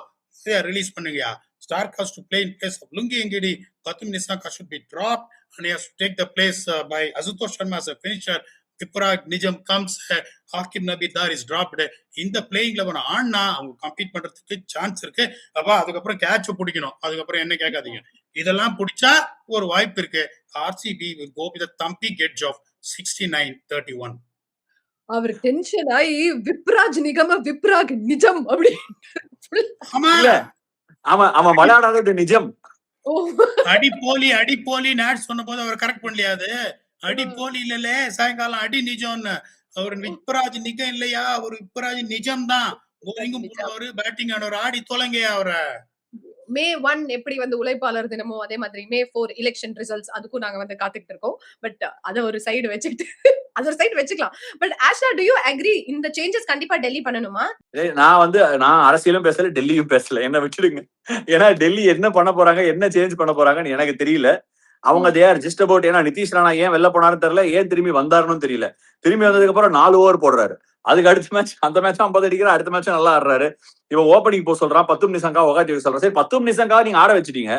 ரிலீஸ் பண்ணுங்கயா. Starc has to play in place of Lungi Ngidi. Pathum Nissanka should be dropped and he has to take the place by Asutosh Sharma as a finisher. Viparaj Nigam comes, Akib Nabidar is dropped. இந்த playing eleven ஆனா அவங்க compete பண்றதுக்கு chance இருக்கு. அப்பா அதுக்கப்புறம் catch பிடிக்கணும். அதுக்கப்புறம் என்ன கேட்காதீங்க, இதெல்லாம் பிடிச்சா ஒரு வாய்ப்பு இருக்கு. RCB will go with a thumpy edge of 69-31. அவர் டென்ஷன் ஆகி விப்ராஜ் நிகம விப்ராக் நிஜம் அப்படி. அவன் விளையாடாதது நிஜம். அடி போலி நாட் சொன்ன போது அவர் கரெக்ட் பண்ணலையாது. அடி போலி இல்லல, சாயங்காலம் அடி நிஜம்னு. அவர் விப்ராஜ் நிகம் இல்லையா, அவர் விப்ராஜ் நிஜம் தான். போலிங்கும் போடுவாரு, பேட்டிங் ஆனவர். ஆடி தொலைங்க அவரை. May 1 எப்படி வந்து உழைப்பாளர் தினமோ அதே மாதிரி May 4 எலெக்ஷன் ரிசல்ட்ஸ், அதுக்கும் நாங்க வந்து காத்துக்கிட்டு இருக்கோம். பட் அத ஒரு சைடு வச்சுக்கலாம். But Asha, to you agree இந்த சேஞ்சஸ் கண்டிப்பா டெல்லி பண்ணணுமா? நான் அரசியலும் பேசல, டெல்லியும் பேசல, என்ன விட்டுடுங்க. ஏன்னா டெல்லி என்ன பண்ண போறாங்க, என்ன சேஞ்ச் பண்ண போறாங்கன்னு எனக்கு தெரியல. அவங்க தே ஆர் ஜஸ்ட் அபவுட். ஏன்னா நிதிஷ் ராணா ஏன் வெளில போனாருன்னு தெரியல, ஏன் திரும்பி வந்தாருன்னு தெரியல. திரும்பி வந்ததுக்கு அப்புறம் 4 ஓவர் போடுறாரு. அதுக்கு அடுத்த மேட்ச், அந்த மேட்ச் 50 அடிக்கிறார், அடுத்த மேட்ச் நல்லா ஆடுறாரு. இவன் ஓப்பனிங் போக சொல்றான், பத்தும் நிசாங்கா உகாத்தி சொல்றான். சரி, பத்தும் நிசாங்கா நீங்க ஆட வச்சுட்டீங்க,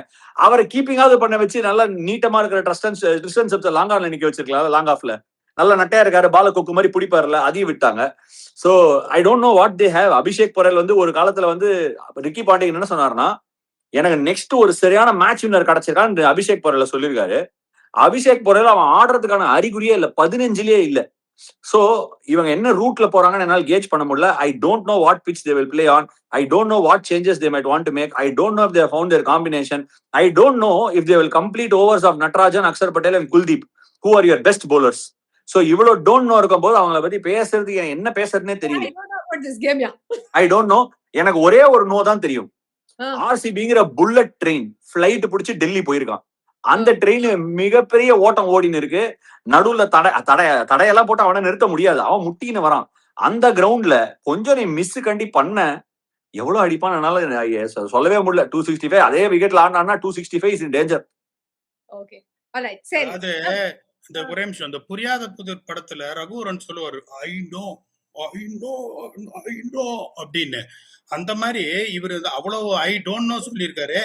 அவரை கீப்பிங்காவது பண்ண வச்சு நல்லா நீட்டமா இருக்கிற ட்ரிஸ்டன் செப்ஸ் லாங் ஆன்ல நிக்க வச்சிருக்கலாம். லாங் ஆஃப்ல நல்லா நட்டையா இருக்காரு, பால கொக்கு மாதிரி பிடிப்பாருல, அதையும் விட்டாங்க. So I don't know what they have. Abhishek Porel வந்து ஒரு காலத்துல வந்து ரிக்கி பாண்டிங் என்ன சொன்னாருன்னா, எனக்கு நெக்ஸ்ட் ஒரு சரியான மேட்ச் வின்னர் கிடைச்சிருக்கான்னு அபிஷேக் பொரேல சொல்லியிருக்காரு. அபிஷேக் பொரேல் அவன் ஆடுறதுக்கான அறிகுறியே இல்ல, 15லயே இல்ல. சோ இவங்க என்ன ரூட்ல போறாங்கன்னு என்னால கேஜ் பண்ண முடியல. I don't know what pitch they will play on. I don't know what changes they might want to make. I don't know if they found their combination. I don't know if they will complete overs of Natarajan, Axar Patel and Kuldeep, who are your best bowlers. So இவ்வளவு don't know இருக்கும் போது அவங்கள பத்தி பேசுறதுக்கு என்ன பேசுறதுன்னே தெரியல. I don't know. எனக்கு ஒரே ஒரு நோ தான் தெரியும். ஆ. ஆர்சிபிங்கிற புல்லட் ட்ரெயின் ஃபிளைட் பிடிச்சு டெல்லி போயிருக்கான். அந்த ம். ட்ரெயின் மிகப்பெரிய ஓட்டம் ஓடின்னு இருக்கு. நடுவுல தடையெல்லாம் போட்டு அவனை நிறுத்த முடியாது. அவன் முட்டின்னு வரான். அந்த கிரவுண்ட்ல கொஞ்சம் நீ மிஸ் கண்டி பண்ண எவ்வளவு அடிப்பான் என்னால சொல்லவே முடியல. 265 அதே விக்கெட்ல ஆடினான்னா 265 is in danger. Okay. Alright. சரி. அதாவது இந்த ஒரே நிமிஷம் இந்த புரியாத புதிர் படத்துல ரகுவரன் சொல்லுவாரு ஐ நோ ஐ நோ அப்படின்னு. அந்த மாதிரி இவர் அவ்வளவு ஐ டோன்ட் நோ சொல்லியிருக்காரு.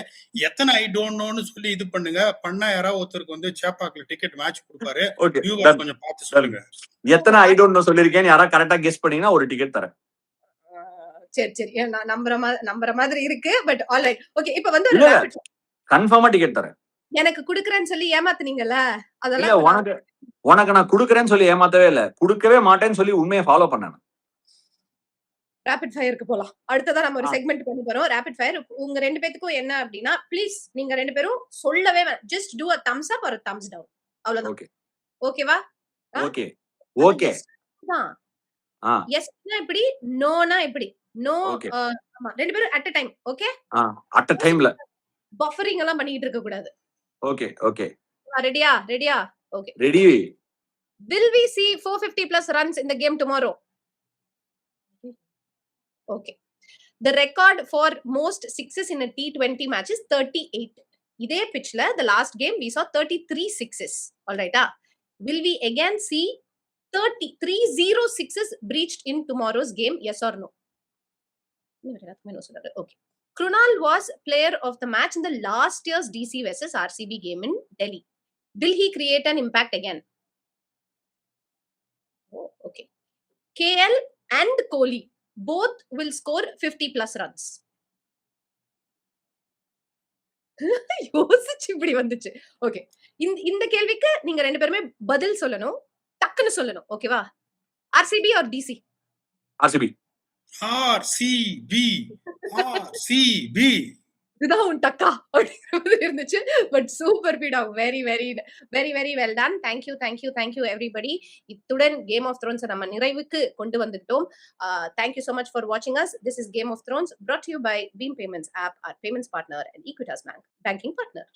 எத்தனை ஐ டோன்ட் நோன்னு சொல்லி இது பண்ணுங்க. பண்ணா யாராவது ஒருத்தருக்கு வந்து சேப்பாக்குல டிக்கெட் மேட்ச் கொடுப்பாரு. ஓகே. வியூவர்ஸ் கொஞ்சம் பார்த்து சொல்லுங்க. எத்தனை ஐ டோன்ட் நோ சொல்லிருக்கேன்னு யாராவது கரெக்டா கெஸ் பண்ணீங்கன்னா ஒரு டிக்கெட் தரேன். சரி, சரி. நான் நம்புற மாதிரி இருக்கு. But alright. ஓகே. இப்ப வந்து இல்ல கன்ஃபார்மா டிக்கெட் தரேன். எனக்கு குடுக்குறேன்னு சொல்லி ஏமாத்துனீங்கல்ல. இல்ல அதெல்லாம் உனக்கு நான் குடுக்கறேன்னு சொல்லி ஏமாத்தவே இல்ல. குடுக்கவே மாட்டேன்னு சொல்லி உண்மையை ஃபாலோ பண்ணேன். ராபிட் ஃபயருக்கு போலாம். அடுத்ததா நம்ம ஒரு ஆ. செக்மெண்ட் பண்ண போறோம். Rapid fire. உங்க 2 பேத்துக்கும் என்ன அப்படின்னா, ப்ளீஸ் நீங்க 2 பேரும் சொல்லவே just do a thumbs up or a thumbs down. அவ்வளவுதான். ஓகே. ஓகேவா? ஓகே. ஓகே. தான். ஆ. எஸ்னா எப்படி? நோனா எப்படி? நோ. ஓகே. ஆமா. 2 பேரும் at a time. Okay? At a டைம்ல. பஃபரிங் எல்லாம் பண்ணிட்டு இருக்க கூடாது. ஓகே. ஓகே. ரெடியா? ரெடியா? Okay. Ready. Will we see 450 plus runs in the game tomorrow? Okay. The record for most sixes in a T20 match is 38. இதே pitchல the last game we saw 33 sixes. Alright. Will we again see 30 sixes breached in tomorrow's game? Yes or no? Okay. Krunal was player of the match in the last year's DC versus RCB game in Delhi. Will he create an impact again? Oh, okay. KL and Kohli both will score 50 plus runs. யோசிச்சு இப்படி வந்துச்சு. Okay. இந்த கேள்விக்கு நீங்க 2 பேருமே பதில் சொல்லணும். டக்குன்னு சொல்லணும். ஓகேவா? RCB or DC? RCB. RCB RCB இதுதான் உன் டக்கா அப்படிங்கிற மாதிரி இருந்துச்சு. பட் சூப்பர் பீடா. Very very very very well done. Thank you everybody. இத்துடன் கேம் ஆஃப் த்ரோன்ஸ் நம்ம நிறைவுக்கு கொண்டு வந்துட்டோம். Thank you so much for watching us. This is Game of Thrones brought to you by Beam Payments app, our payments partner and Equitas Bank banking partner.